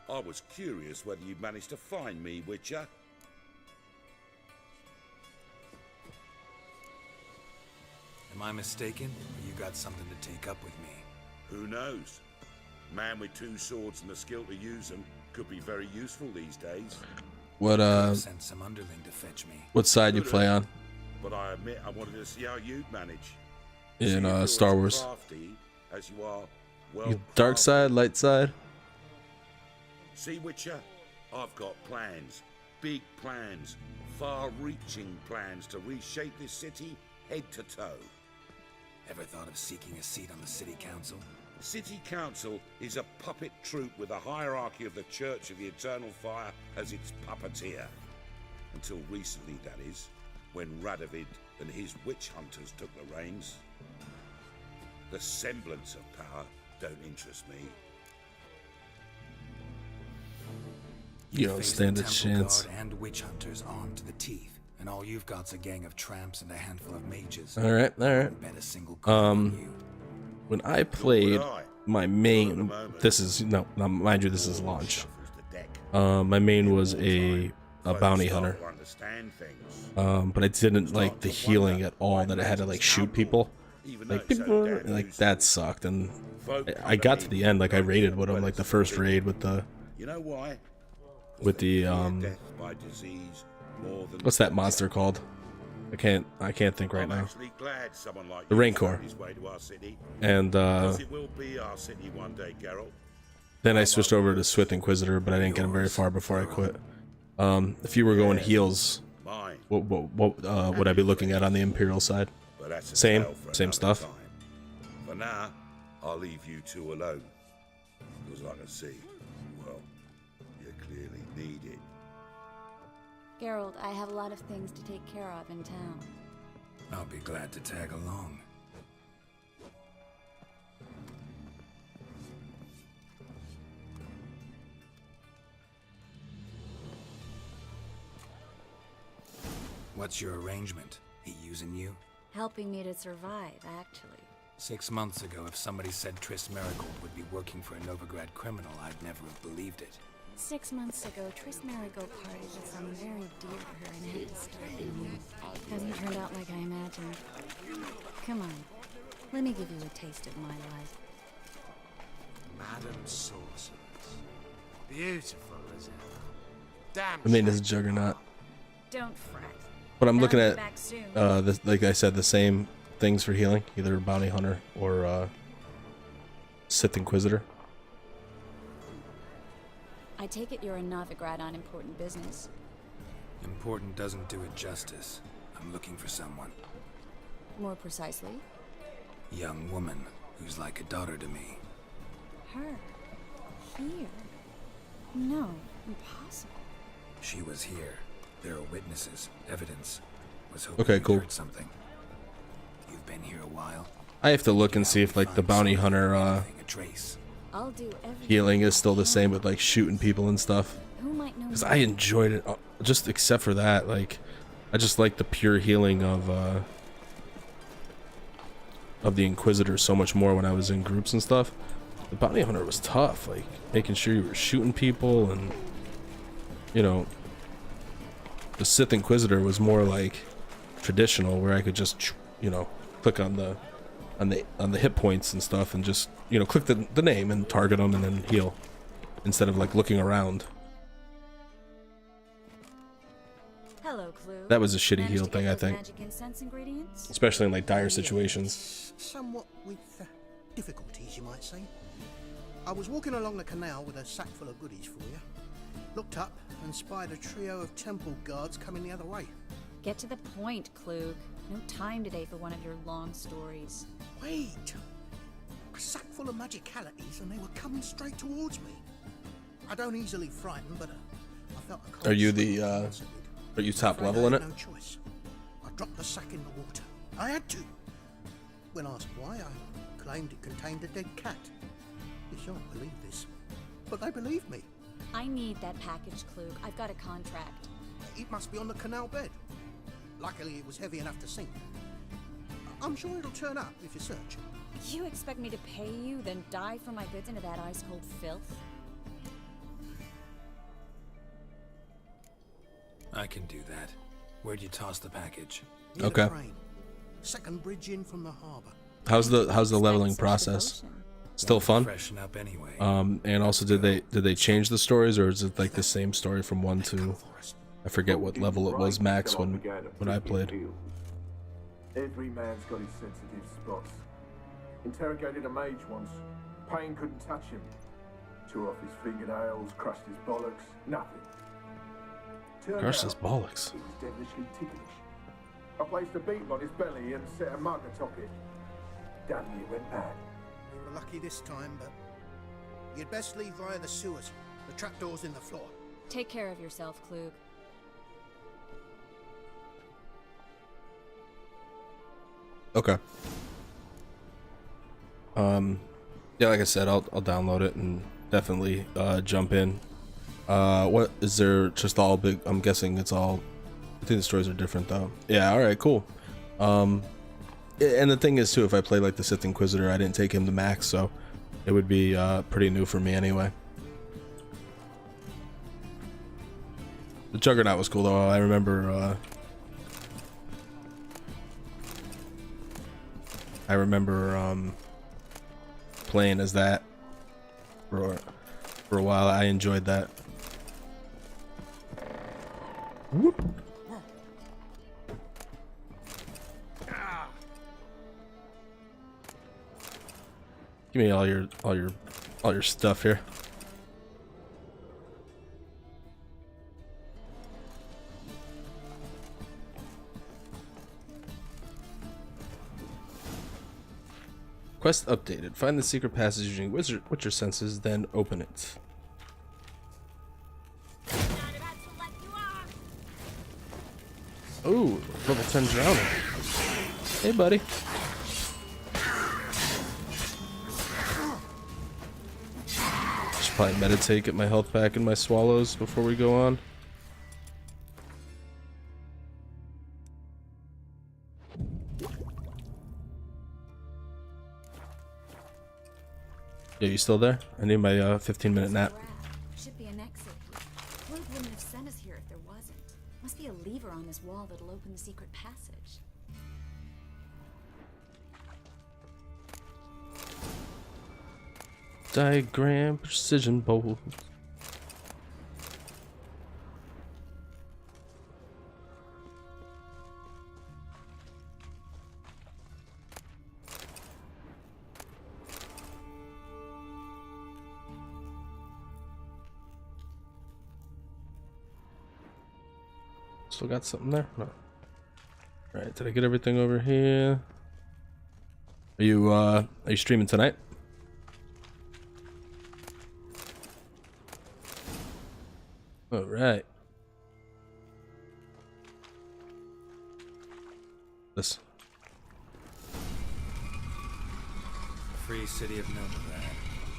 Speaker 3: I was curious whether you'd managed to find me, Witcher.
Speaker 4: Am I mistaken, or you got something to take up with me?
Speaker 3: Who knows? Man with two swords and the skill to use them could be very useful these days.
Speaker 1: What
Speaker 4: Sent some underling to fetch me.
Speaker 1: What side you play on?
Speaker 3: But I admit I wanted to see how you'd manage.
Speaker 1: In Star Wars.
Speaker 3: Crafty as you are, well,
Speaker 1: You dark side, light side?
Speaker 3: See, Witcher, I've got plans. Big plans. Far-reaching plans to reshape this city head to toe.
Speaker 4: Ever thought of seeking a seat on the city council?
Speaker 3: City Council is a puppet troupe with a hierarchy of the Church of the Eternal Fire as its puppeteer. Until recently, that is, when Radovid and his witch hunters took the reins. The semblance of power don't interest me.
Speaker 1: You don't stand a chance.
Speaker 4: And witch hunters armed to the teeth, and all you've got's a gang of tramps and a handful of mages.
Speaker 1: All right.
Speaker 4: Bet a single coin on you.
Speaker 1: When I played my main, this is no, mind you, this is launch. My main was a bounty hunter. But I didn't like the healing at all. That I had to like shoot people. Like that sucked. And I got to the end, like I raided with him, like the first raid with the.
Speaker 3: You know why?
Speaker 1: With the what's that monster called? I can't think right now. The Rancor. And then I switched over to Swift Inquisitor, but I didn't get him very far before I quit. If you were going heals, what would I be looking at on the Imperial side? Same stuff.
Speaker 3: For now, I'll leave you two alone. Because I can see, well, you clearly need it.
Speaker 14: Geralt, I have a lot of things to take care of in town.
Speaker 4: I'll be glad to tag along. What's your arrangement? He using you?
Speaker 14: Helping me to survive, actually.
Speaker 4: 6 months ago, if somebody said Triss Merigold would be working for a Novigrad criminal, I'd never have believed it.
Speaker 14: 6 months ago, Triss Merigold parted with someone very dear to her and had to start anew. Hasn't turned out like I imagined. Come on, let me give you a taste of my life.
Speaker 13: Madam Sorceress. Beautiful as ever. Damn.
Speaker 1: I mean, it's Juggernaut.
Speaker 14: Don't fret.
Speaker 1: But I'm looking
Speaker 14: I'll be
Speaker 1: at,
Speaker 14: back soon.
Speaker 1: like I said, the same things for healing, either Bounty Hunter or Sith Inquisitor.
Speaker 14: I take it you're a Novigrad on important business.
Speaker 4: Important doesn't do it justice. I'm looking for someone.
Speaker 14: More precisely?
Speaker 4: Young woman who's like a daughter to me.
Speaker 14: Her? Here? No, impossible.
Speaker 4: She was here. There are witnesses, evidence. Was hoping
Speaker 1: Okay,
Speaker 4: you'd
Speaker 1: cool.
Speaker 4: heard something. You've been here a while.
Speaker 1: I have to look and see if like the Bounty Hunter
Speaker 4: A trace.
Speaker 14: I'll do everything.
Speaker 1: healing is still the same with like shooting people and stuff.
Speaker 14: Who might know?
Speaker 1: Because I enjoyed it, just except for that. Like, I just like the pure healing of the Inquisitor so much more when I was in groups and stuff. The Bounty Hunter was tough, like making sure you were shooting people, and you know, the Sith Inquisitor was more like traditional, where I could just, you know, click on the hit points and stuff, and just, you know, click the name and target them and then heal, instead of like looking around.
Speaker 14: Hello, Clue.
Speaker 1: That was a shitty
Speaker 14: Managed
Speaker 1: heal
Speaker 14: to get
Speaker 1: thing, I
Speaker 14: those
Speaker 1: think.
Speaker 14: Magic incense ingredients?
Speaker 1: Especially in like dire situations.
Speaker 15: Somewhat with difficulties, you might say. I was walking along the canal with a sack full of goodies for you. Looked up and spied a trio of temple guards coming the other way.
Speaker 14: Get to the point, Klug. No time today for one of your long stories.
Speaker 15: Wait! A sack full of magicalities and they were coming straight towards me. I don't easily frighten, but I felt a cold
Speaker 1: Are you
Speaker 15: sweat
Speaker 1: the
Speaker 15: once I did.
Speaker 1: are you top
Speaker 15: Afraid
Speaker 1: level
Speaker 15: I
Speaker 1: in
Speaker 15: had
Speaker 1: it?
Speaker 15: No choice. I dropped the sack in the water. I had to. When asked why, I claimed it contained a dead cat. You shan't believe this, but they believed me.
Speaker 14: I need that package, Klug. I've got a contract.
Speaker 15: It must be on the canal bed. Luckily, it was heavy enough to sink. I'm sure it'll turn up if you search.
Speaker 14: You expect me to pay you, then dive for my goods into that ice-cold filth?
Speaker 4: I can do that. Where'd you toss the package?
Speaker 15: Near
Speaker 1: Okay.
Speaker 15: the crane. Second bridge in from the harbour.
Speaker 1: How's the leveling process? Still fun?
Speaker 4: Freshen up anyway.
Speaker 1: And also, did they change the stories, or is it like the same story from 1 to, I forget what level it was max when I played.
Speaker 16: Every man's got his sensitive spots. Interrogated a mage once. Pain couldn't touch him. Tore off his fingernails, crushed his bollocks, nothing. Turned
Speaker 1: Crushed his
Speaker 16: out
Speaker 1: bollocks.
Speaker 16: He was devilishly ticklish. I placed a beetle on his belly and set a mug atop it. Damn near went mad.
Speaker 15: We were lucky this time, but you'd best leave via the sewers. The trapdoor's in the floor.
Speaker 14: Take care of yourself, Klug.
Speaker 1: Okay. Yeah, like I said, I'll download it and definitely jump in. What is there? Just all big? I'm guessing it's all. I think the stories are different though. Yeah. All right. Cool. And the thing is too, if I play like the Sith Inquisitor, I didn't take him to max, so it would be pretty new for me anyway. The Juggernaut was cool though. I remember. Playing as that for a while. I enjoyed that. Whoop. Give me all your stuff here. Quest updated. Find the secret passage using Witcher senses, then open it. Oh, level 10 drowning. Hey, buddy. Should probably meditate, get my health back in my swallows before we go on. Yeah, you still there? I need my 15-minute nap.
Speaker 14: Should be an exit. Word wouldn't have sent us here if there wasn't. Must be a lever on this wall that'll open the secret passage.
Speaker 1: Diagram precision bolt. Still got something there? No. Alright, did I get everything over here? Are you streaming tonight? Alright. This.
Speaker 4: Free city of Novigrad.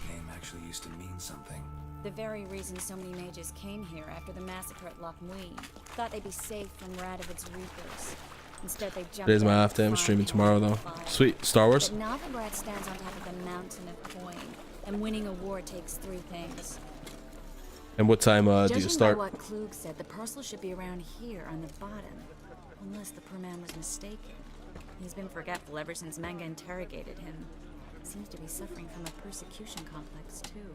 Speaker 4: Name actually used to mean something.
Speaker 14: The very reason so many mages came here after the massacre at Loch Muin. Thought they'd be safe from Radovid's reapers. Instead, they jumped.
Speaker 1: Today's my
Speaker 14: out
Speaker 1: off day. I'm
Speaker 14: of
Speaker 1: streaming
Speaker 14: fire
Speaker 1: tomorrow
Speaker 14: and
Speaker 1: though.
Speaker 14: fire.
Speaker 1: Sweet. Star Wars.
Speaker 14: But Novigrad stands on top of a mountain of coin, and winning a war takes 3 things.
Speaker 1: And what time do you
Speaker 14: Judging
Speaker 1: start?
Speaker 14: by what Klug said, the parcel should be around here on the bottom, unless the poor man was mistaken. He's been forgetful ever since Manga interrogated him. Seems to be suffering from a persecution complex too.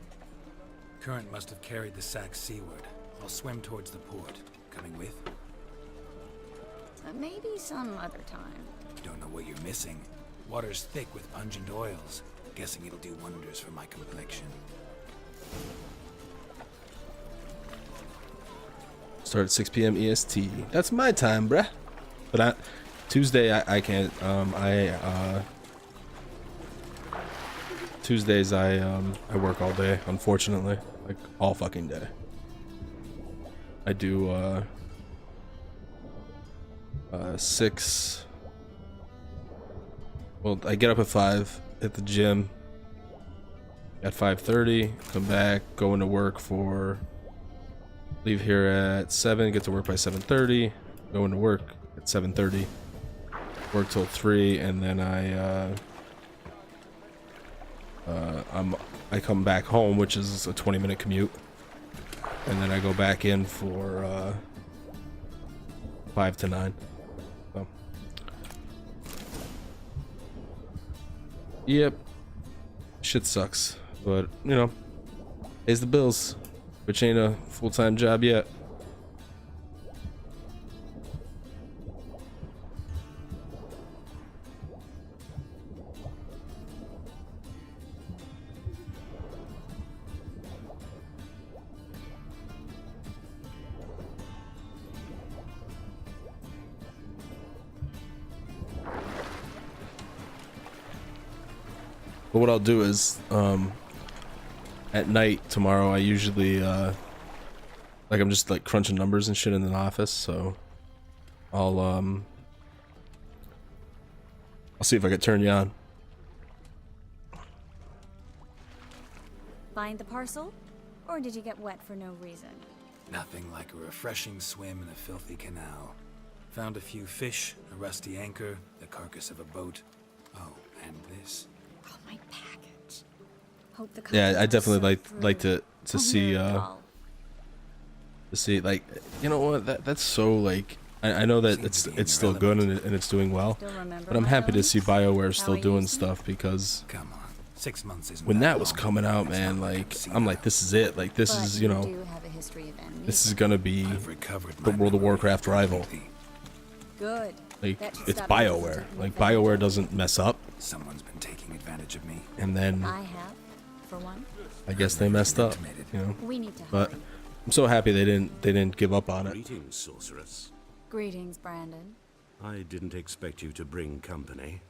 Speaker 4: Current must have carried the sack seaward. I'll swim towards the port. Coming with?
Speaker 14: Maybe some other time.
Speaker 4: Don't know what you're missing. Water's thick with pungent oils. Guessing it'll do wonders for my complexion.
Speaker 1: Start at 6 p.m. EST. That's my time, bruh. But Tuesday I can't. Tuesdays I work all day, unfortunately, like all fucking day. I do 6. Well, I get up at 5, hit the gym at 5:30, come back, go into work for. Leave here at 7, get to work by 7:30, go into work at 7:30, work till 3, and then I come back home, which is a 20-minute commute, and then I go back in for 5 to 9. So. Yep, shit sucks, but you know, pays the bills. Which ain't a full-time job yet. But what I'll do is, at night tomorrow, I usually like I'm just like crunching numbers and shit in the office, so I'll see if I can turn you on.
Speaker 14: Find the parcel? Or did you get wet for no reason?
Speaker 4: Nothing like a refreshing swim in a filthy canal. Found a few fish, a rusty anchor, the carcass of a boat. Oh, and this.
Speaker 14: Oh, my package. Hope the
Speaker 1: Yeah, I definitely like to
Speaker 14: Oh,
Speaker 1: see like, you know what, that's so like I know that it's still good and it's doing well, but I'm happy to see BioWare still doing stuff, because
Speaker 4: Come on, 6 months isn't
Speaker 1: when
Speaker 4: that
Speaker 1: that was
Speaker 4: long.
Speaker 1: coming out, man, like I'm like, this is it, like this is, you know, this is gonna be the World of Warcraft rival.
Speaker 14: Good.
Speaker 1: Like,
Speaker 14: That should
Speaker 1: it's
Speaker 14: stop you from
Speaker 1: BioWare.
Speaker 14: taking
Speaker 1: Like,
Speaker 14: advantage
Speaker 1: BioWare
Speaker 14: of
Speaker 1: doesn't mess up,
Speaker 4: Someone's been taking advantage of me.
Speaker 1: and then
Speaker 14: I have, for one.
Speaker 1: I guess they messed up, you know.
Speaker 14: We need to
Speaker 1: But
Speaker 14: hurry.
Speaker 1: I'm so happy they didn't give up on it.
Speaker 10: Greetings, sorceress.
Speaker 14: Greetings, Brandon.
Speaker 10: I didn't expect you to bring company.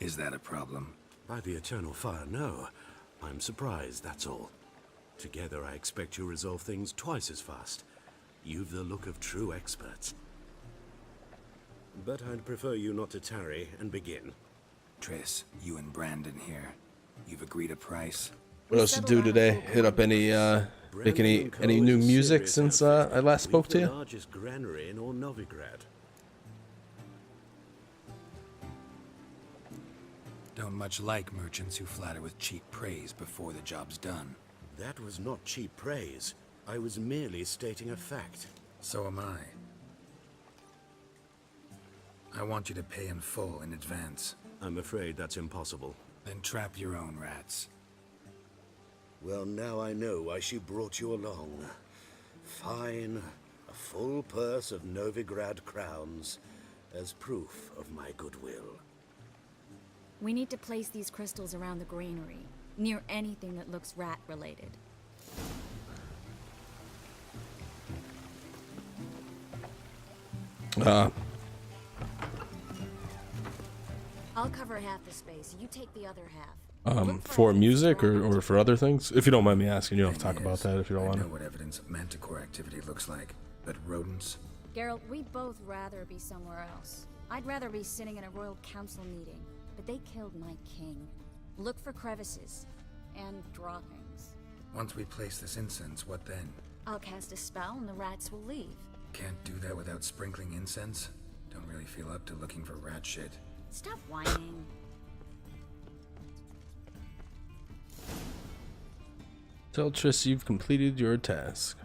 Speaker 4: Is that a problem?
Speaker 10: By the eternal fire, no. I'm surprised, that's all. Together, I expect you resolve things twice as fast. You've the look of true experts. But I'd prefer you not to tarry and begin.
Speaker 4: Triss, you and Brandon here. You've agreed a price?
Speaker 1: What else you do today? Hit up any, make any new music since I last spoke to
Speaker 10: The
Speaker 1: you?
Speaker 10: largest granary in all Novigrad.
Speaker 4: Don't much like merchants who flatter with cheap praise before the job's done.
Speaker 10: That was not cheap praise. I was merely stating a fact.
Speaker 4: So am I. I want you to pay in full in advance.
Speaker 10: I'm afraid that's impossible.
Speaker 4: Then trap your own rats.
Speaker 10: Well, now I know why she brought you along. Fine. A full purse of Novigrad crowns as proof of my goodwill.
Speaker 14: We need to place these crystals around the granary, near anything that looks rat-related. I'll cover half the space. You take the other half.
Speaker 1: For music or for other things? If you don't mind me asking, you don't have to talk about that if you don't
Speaker 4: I
Speaker 1: want
Speaker 4: know
Speaker 1: to.
Speaker 4: what evidence of manticore activity looks like, but rodents?
Speaker 14: Geralt, we'd both rather be somewhere else. I'd rather be sitting in a royal council meeting, but they killed my king. Look for crevices and droppings.
Speaker 4: Once we place this incense, what then?
Speaker 14: I'll cast a spell and the rats will leave.
Speaker 4: Can't do that without sprinkling incense? Don't really feel up to looking for rat shit.
Speaker 14: Stop whining.
Speaker 1: Tell Triss you've completed your task.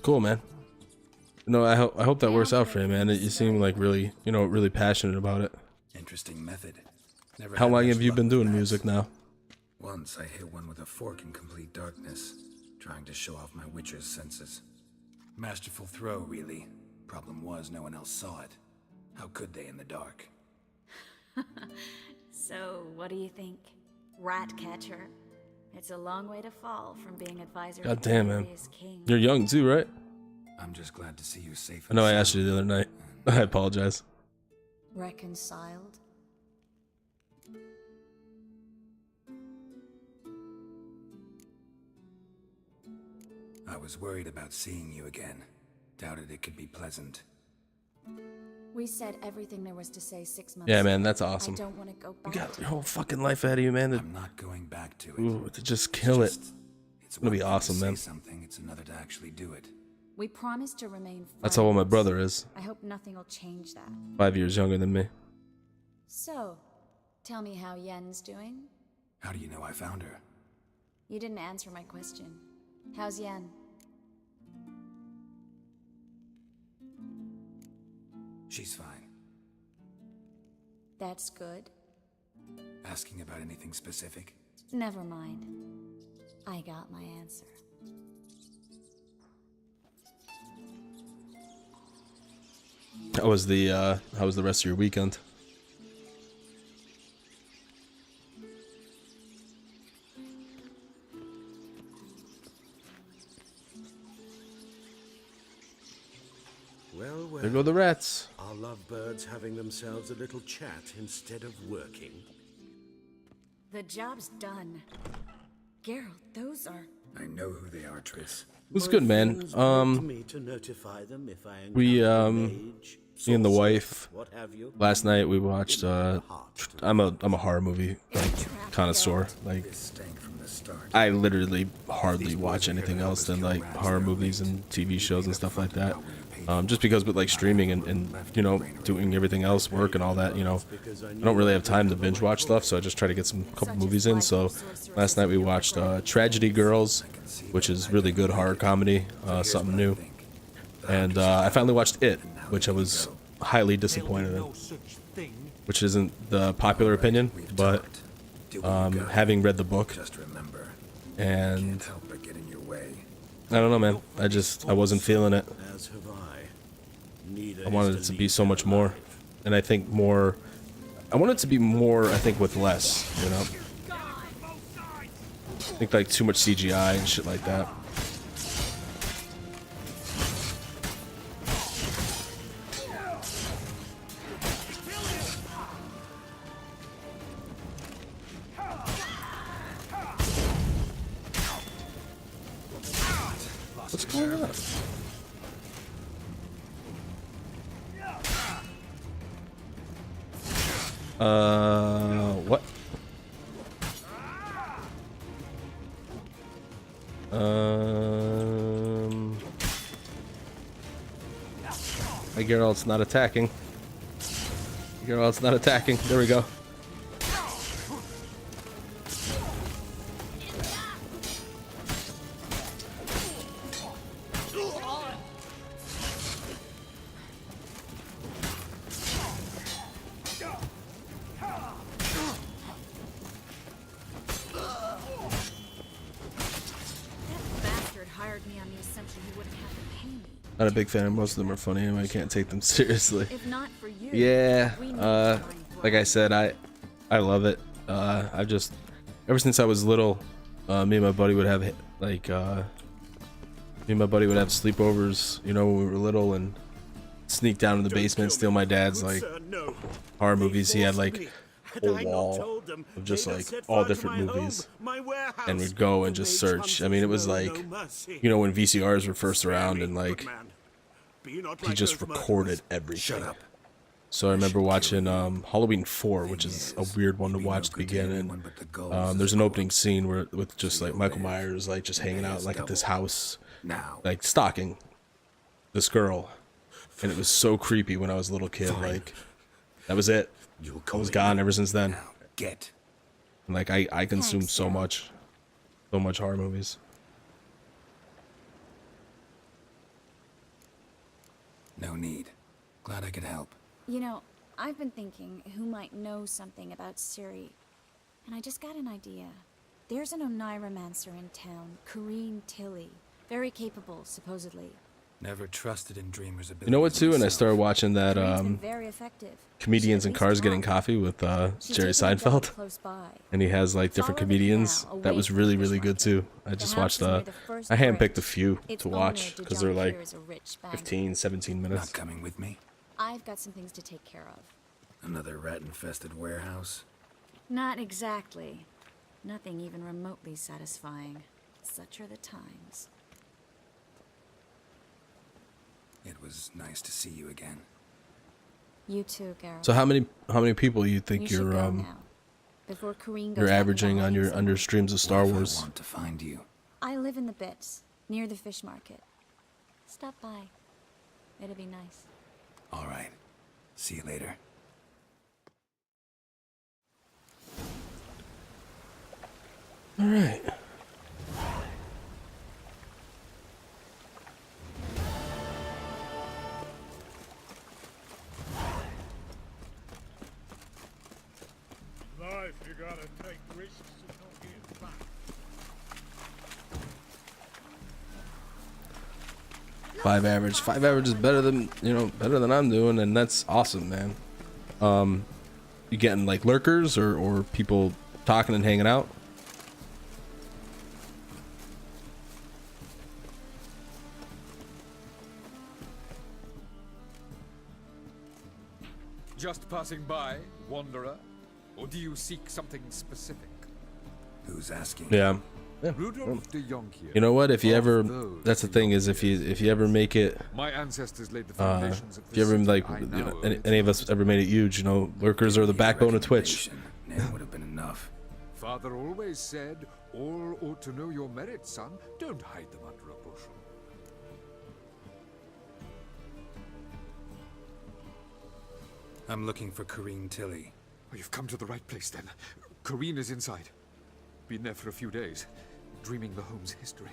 Speaker 1: Cool, man. No, I hope that works out for you, man. You seem like really, really passionate about it.
Speaker 4: Interesting method. Never
Speaker 1: How
Speaker 4: had
Speaker 1: long
Speaker 4: much
Speaker 1: have you
Speaker 4: luck
Speaker 1: been
Speaker 4: with
Speaker 1: doing
Speaker 4: rats.
Speaker 1: music now?
Speaker 4: Once I hit one with a fork in complete darkness, trying to show off my witcher's senses. Masterful throw, really. Problem was, no one else saw it. How could they in the dark?
Speaker 14: So, what do you think? Rat catcher? It's a long way to fall from being advisor
Speaker 1: God
Speaker 14: to
Speaker 1: damn, man.
Speaker 14: Valeria's king.
Speaker 1: You're young too, right?
Speaker 4: I'm just glad to see you safe.
Speaker 1: I know I asked you the other night. I apologize.
Speaker 14: Reconciled?
Speaker 4: I was worried about seeing you again. Doubted it could be pleasant.
Speaker 14: We said everything there was to say 6 months
Speaker 1: Yeah,
Speaker 14: ago.
Speaker 1: man, that's awesome.
Speaker 14: I don't want to go back.
Speaker 1: You got your whole fucking life ahead of you, man.
Speaker 4: I'm not going back to it.
Speaker 1: Ooh, to just kill it. It's gonna be awesome, man.
Speaker 4: Something, it's another to actually do it.
Speaker 14: We promised to remain friends.
Speaker 1: That's how old my brother is.
Speaker 14: I hope nothing will change that.
Speaker 1: 5 years younger than me.
Speaker 14: So, tell me how Yen's doing?
Speaker 4: How do you know I found her?
Speaker 14: You didn't answer my question. How's Yen?
Speaker 4: She's fine.
Speaker 14: That's good.
Speaker 4: Asking about anything specific?
Speaker 14: Never mind. I got my answer.
Speaker 1: How was the rest of your weekend?
Speaker 10: Well,
Speaker 1: There go the rats.
Speaker 10: Are lovebirds having themselves a little chat instead of working?
Speaker 14: The job's done. Geralt, those are...
Speaker 4: I know who they are, Triss.
Speaker 1: It was good, man.
Speaker 10: Me to notify them if I
Speaker 1: We
Speaker 10: encounter mage,
Speaker 1: me and the
Speaker 10: sorcerer,
Speaker 1: wife
Speaker 10: what have you.
Speaker 1: last night we watched I'm a horror movie connoisseur. Like I literally hardly watch anything else than like horror movies and TV shows and stuff like that. Just because with like streaming and doing everything else, work and all that, I don't really have time to binge watch stuff, so I just try to get some couple movies in. So last night we watched Tragedy Girls, which is really good horror comedy, something new. And I finally watched It, which I was highly disappointed in, which isn't the popular opinion, but having read the book, and I don't know, man, I wasn't feeling it.
Speaker 10: As have I.
Speaker 1: I wanted it to be so much more, and I think more. I want it to be more. I think with less, I think like too much CGI and shit like that. What's going on? What? My Geralt's not attacking. Geralt's not attacking. There we go. Not a big fan. Most of them are funny and I can't take them seriously.
Speaker 14: If not for you,
Speaker 1: Yeah, like I said, I love it. I've just ever since I was little, me and my buddy would have sleepovers, you know, when we were little, and sneak down in the basement, steal my dad's like horror movies. He had like a whole wall of just like all different movies, and we'd go and just search. I mean, it was like, you know, when VCRs were first around, and like he just recorded everything.
Speaker 4: Shut up.
Speaker 1: So I remember watching Halloween 4, which is a weird one to watch at the beginning. There's an opening scene where with just like Michael Myers like just hanging out like at this house, like stalking this girl, and it was so creepy when I was a little kid. Like that was it. I was gone ever since then.
Speaker 4: Get.
Speaker 1: And like I consumed so much horror movies.
Speaker 4: No need. Glad I could help.
Speaker 14: You know, I've been thinking who might know something about Ciri, and I just got an idea. There's an Oneiromancer in town, Corrine Tilly. Very capable, supposedly.
Speaker 4: Never trusted in dreamers' abilities.
Speaker 1: You know what too? And I started watching that
Speaker 14: very effective.
Speaker 1: Comedians in Cars Getting Coffee with Jerry Seinfeld, and he has like different comedians. That was really, really good too. I just watched I handpicked a few to watch because they're like 15, 17 minutes.
Speaker 4: Not coming with me?
Speaker 14: I've got some things to take care of.
Speaker 4: Another rat-infested warehouse?
Speaker 14: Not exactly. Nothing even remotely satisfying. Such are the times.
Speaker 4: It was nice to see you again.
Speaker 14: You too, Geralt.
Speaker 1: So how many people you think you're averaging on your streams of Star Wars?
Speaker 4: I want to find you.
Speaker 14: I live in the Bits, near the fish market. Stop by. It'll be nice.
Speaker 4: All right. See you later.
Speaker 1: All right.
Speaker 9: Life, you gotta take risks and not get back.
Speaker 1: 5 average. 5 average is better than, you know, better than I'm doing, and that's awesome, man. You getting like lurkers or people talking and hanging out?
Speaker 11: Just passing by, wanderer? Or do you seek something specific?
Speaker 4: Who's asking?
Speaker 1: Yeah.
Speaker 11: Rudolph de Jonkier.
Speaker 1: You know what? If you ever, that's the thing is, if you ever make it,
Speaker 11: my ancestors laid the foundations of
Speaker 1: if you ever like, you know, any of us ever made it huge, you know, lurkers are the backbone of Twitch.
Speaker 4: Name would have been enough.
Speaker 11: Father always said, all ought to know your merit, son. Don't hide them under a bushel.
Speaker 4: I'm looking for Corrine Tilly.
Speaker 11: Oh, you've come to the right place then. Corrine is inside. Been there for a few days, dreaming the home's history.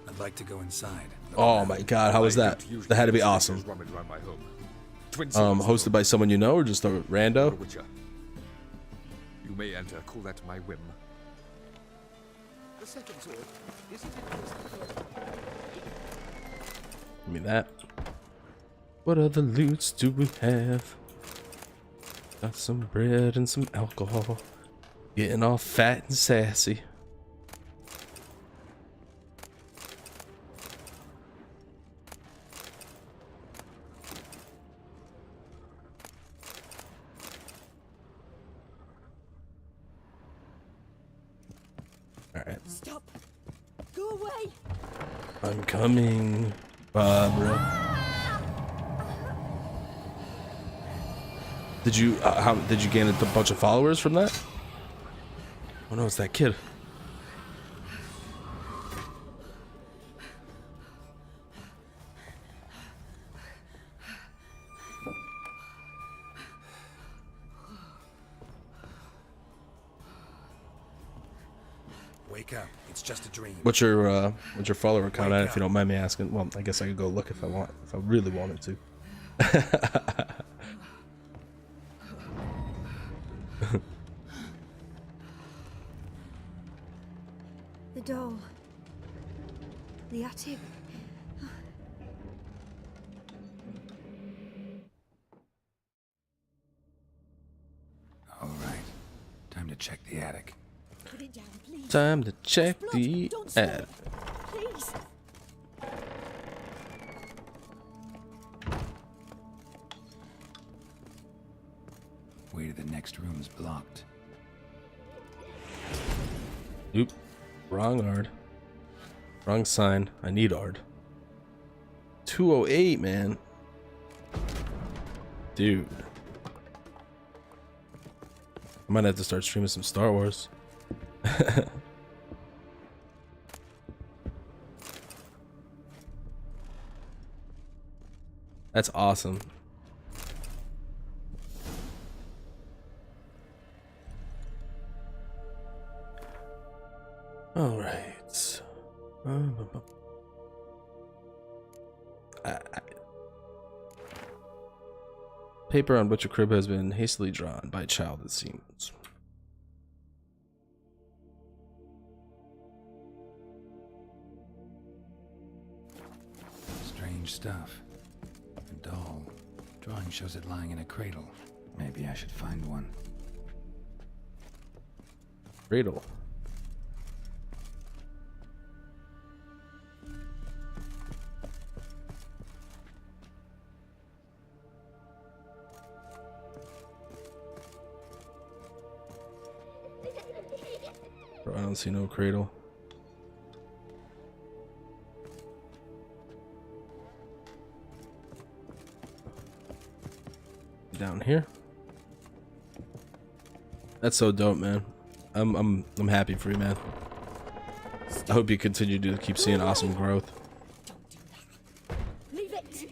Speaker 4: I'd like to go inside.
Speaker 1: Oh my God, how was that? That had to be awesome. Hosted by someone you know or just a rando?
Speaker 11: You may enter. Call that my whim.
Speaker 6: The second sword, isn't it?
Speaker 1: Give me that. What other loots do we have? Got some bread and some alcohol. Getting all fat and sassy. Alright.
Speaker 7: Stop. Go away.
Speaker 1: I'm coming, Barbara. Did you how did you gain a bunch of followers from that? Oh no, it's that kid.
Speaker 4: Wake up. It's just a dream.
Speaker 1: What's your follower count at, if you don't mind me asking? Well, I guess I could go look if I really wanted to.
Speaker 5: The doll. The attic.
Speaker 4: All right. Time to check the attic.
Speaker 7: Put it down, please.
Speaker 1: Time to check the attic.
Speaker 7: Please.
Speaker 4: Way to the next room's blocked.
Speaker 1: Oop. Wrong ard. Wrong sign. I need ard. 208, man. Dude. I might have to start streaming some Star Wars. That's awesome. All right. Paper on which a crib has been hastily drawn by a child, it seems.
Speaker 4: Strange stuff. A doll. Drawing shows it lying in a cradle. Maybe I should find one.
Speaker 1: Cradle. Bro, I don't see no cradle. Down here. That's so dope, man. I'm happy for you, man. I hope you continue to keep seeing awesome growth.
Speaker 7: Leave it.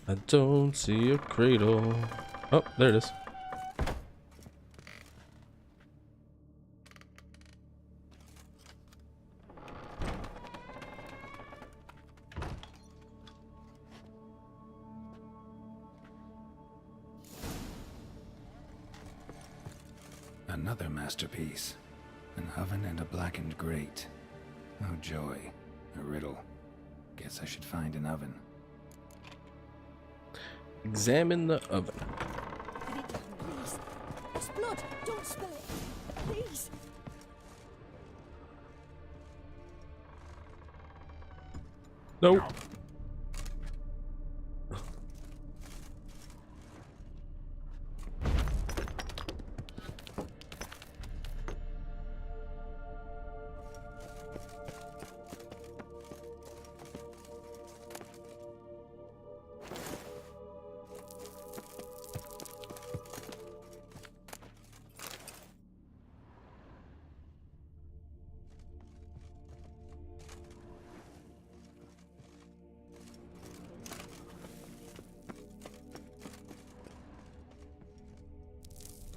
Speaker 1: I don't see a cradle. Oh, there it is.
Speaker 4: Another masterpiece. An oven and a blackened grate. Oh joy. A riddle. Guess I should find an oven.
Speaker 1: Examine the oven.
Speaker 7: Put it down, please. It's blood. Don't spill it. Please.
Speaker 1: Nope.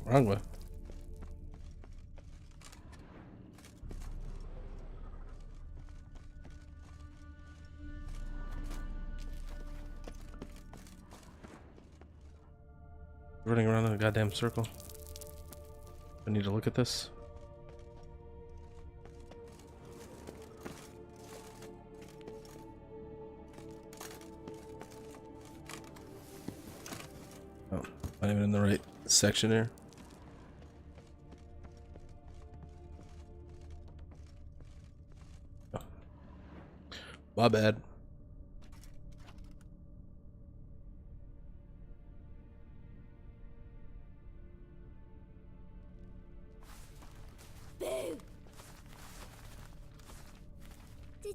Speaker 1: Wrong way. Running around in a goddamn circle. I need to look at this. Oh, not even in the right section here. Oh. My bad.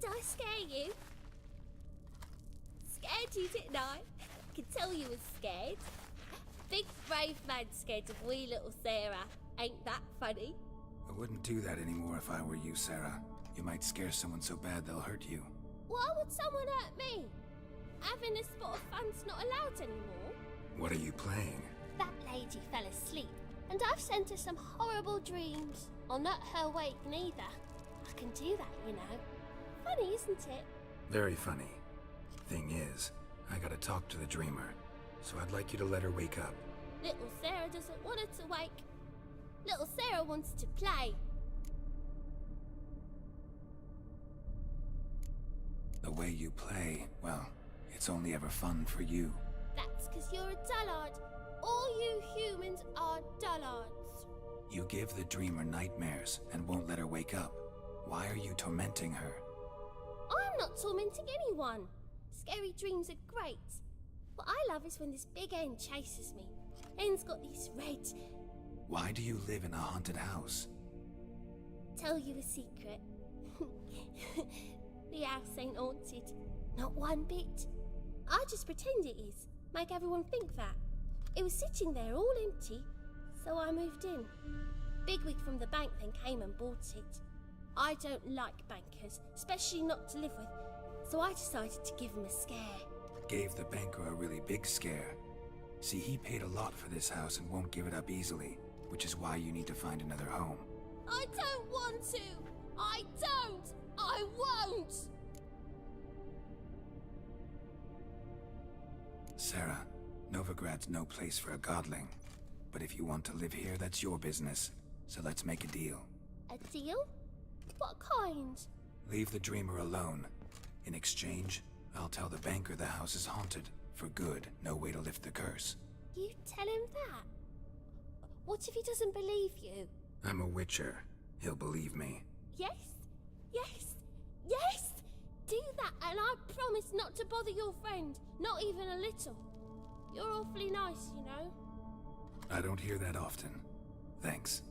Speaker 17: Did I scare you? Scared you, didn't I? I could tell you was scared. Big brave man scared of wee little Sarah. Ain't that funny?
Speaker 4: I wouldn't do that anymore if I were you, Sarah. You might scare someone so bad they'll hurt you.
Speaker 17: Why would someone hurt me? Having a spot of fun's not allowed anymore.
Speaker 4: What are you playing?
Speaker 17: That lady fell asleep, and I've sent her some horrible dreams. I'll not her wake neither. I can do that, you know. Funny, isn't it?
Speaker 4: Very funny. Thing is, I gotta talk to the dreamer, so I'd like you to let her wake up.
Speaker 17: Little Sarah doesn't want her to wake. Little Sarah wants to play.
Speaker 4: The way you play, well, it's only ever fun for you.
Speaker 17: That's because you're a dullard. All you humans are dullards.
Speaker 4: You give the dreamer nightmares and won't let her wake up. Why are you tormenting her?
Speaker 17: I'm not tormenting anyone. Scary dreams are great. What I love is when this big hen chases me. Hen's got these red...
Speaker 4: Why do you live in a haunted house?
Speaker 17: Tell you a secret. The house ain't haunted. Not one bit. I just pretend it is. Make everyone think that. It was sitting there all empty, so I moved in. Bigwig from the bank then came and bought it. I don't like bankers, especially not to live with, so I decided to give him a scare.
Speaker 4: Gave the banker a really big scare. See, he paid a lot for this house and won't give it up easily, which is why you need to find another home.
Speaker 17: I don't want to! I don't! I won't!
Speaker 4: Sarah, Novigrad's no place for a godling. But if you want to live here, that's your business. So let's make a deal.
Speaker 17: A deal? What kind?
Speaker 4: Leave the dreamer alone. In exchange, I'll tell the banker the house is haunted. For good, no way to lift the curse.
Speaker 17: You tell him that? What if he doesn't believe you?
Speaker 4: I'm a witcher. He'll believe me.
Speaker 17: Yes? Yes? Yes! Do that and I promise not to bother your friend. Not even a little. You're awfully nice, you know.
Speaker 4: I don't hear that often. Thanks.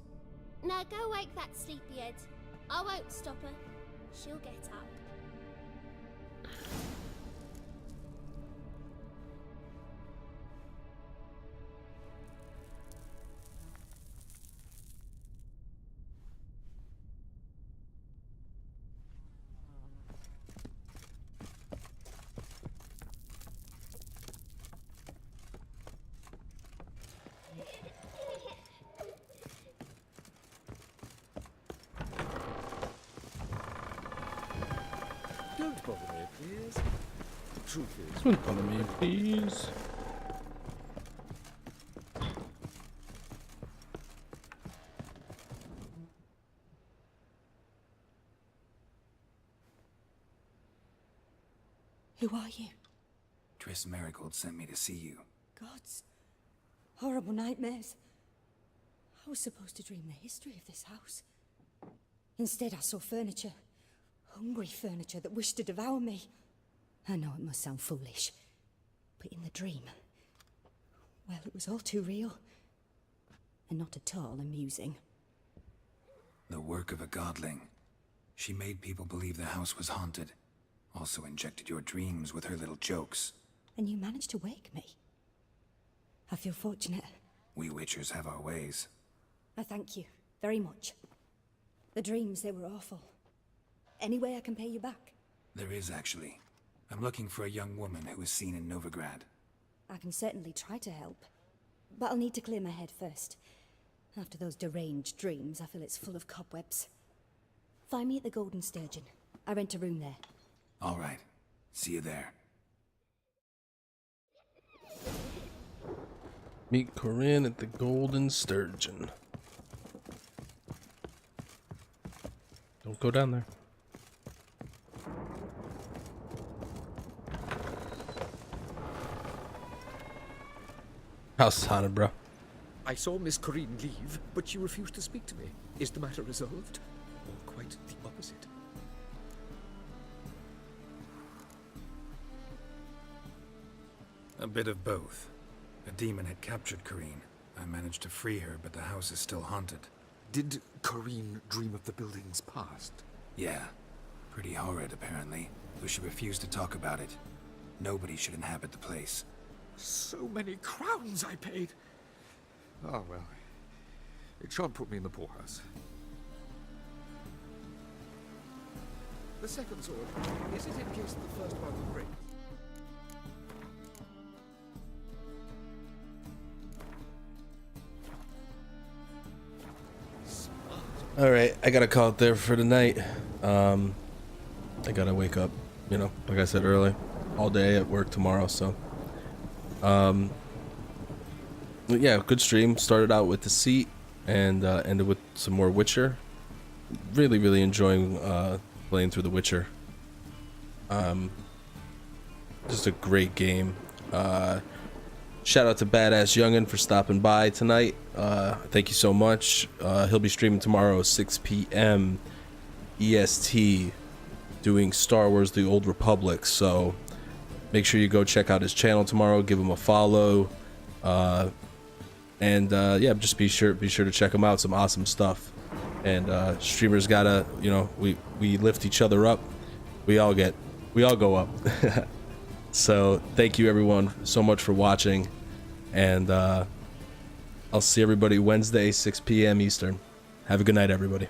Speaker 17: Now go wake that sleepyhead. I won't stop her. She'll get up.
Speaker 18: Don't bother me, please. The truth is...
Speaker 1: Don't bother me, please.
Speaker 7: Who are you?
Speaker 4: Triss Marigold sent me to see you.
Speaker 7: Gods. Horrible nightmares. I was supposed to dream the history of this house. Instead, I saw furniture. Hungry furniture that wished to devour me. I know it must sound foolish, but in the dream, well, it was all too real. And not at all amusing.
Speaker 4: The work of a godling. She made people believe the house was haunted. Also injected your dreams with her little jokes.
Speaker 7: And you managed to wake me. I feel fortunate.
Speaker 4: We witchers have our ways.
Speaker 7: I thank you very much. The dreams, they were awful. Any way I can pay you back?
Speaker 4: There is, actually. I'm looking for a young woman who was seen in Novigrad.
Speaker 7: I can certainly try to help. But I'll need to clear my head first. After those deranged dreams, I feel it's full of cobwebs. Find me at the Golden Sturgeon. I rent a room there.
Speaker 4: All right. See you there.
Speaker 1: Meet Corinne at the Golden Sturgeon. Don't go down there. House haunted, bro.
Speaker 11: I saw Miss Corinne leave, but she refused to speak to me. Is the matter resolved? Or quite the opposite?
Speaker 4: A bit of both. A demon had captured Corinne. I managed to free her, but the house is still haunted.
Speaker 11: Did Corinne dream of the building's past?
Speaker 4: Yeah. Pretty horrid, apparently, though she refused to talk about it. Nobody should inhabit the place.
Speaker 11: So many crowns I paid. Oh, well. It shan't put me in the poorhouse. The second sword, is it in case the first one will break?
Speaker 1: All right, I gotta call it there for tonight. I gotta wake up, you know, like I said earlier, all day at work tomorrow. So, yeah, good stream. Started out with Deceit and ended with some more Witcher. Really enjoying playing through The Witcher. Just a great game. Shout out to Badass Youngin for stopping by tonight. Thank you so much. He'll be streaming tomorrow 6 p.m. EST doing Star Wars The Old Republic. So make sure you go check out his channel tomorrow. Give him a follow. And yeah, just be sure to check him out. Some awesome stuff. And streamers gotta, you know, we lift each other up. We all go up. So thank you everyone so much for watching, and I'll see everybody Wednesday 6 p.m. Eastern. Have a good night, everybody.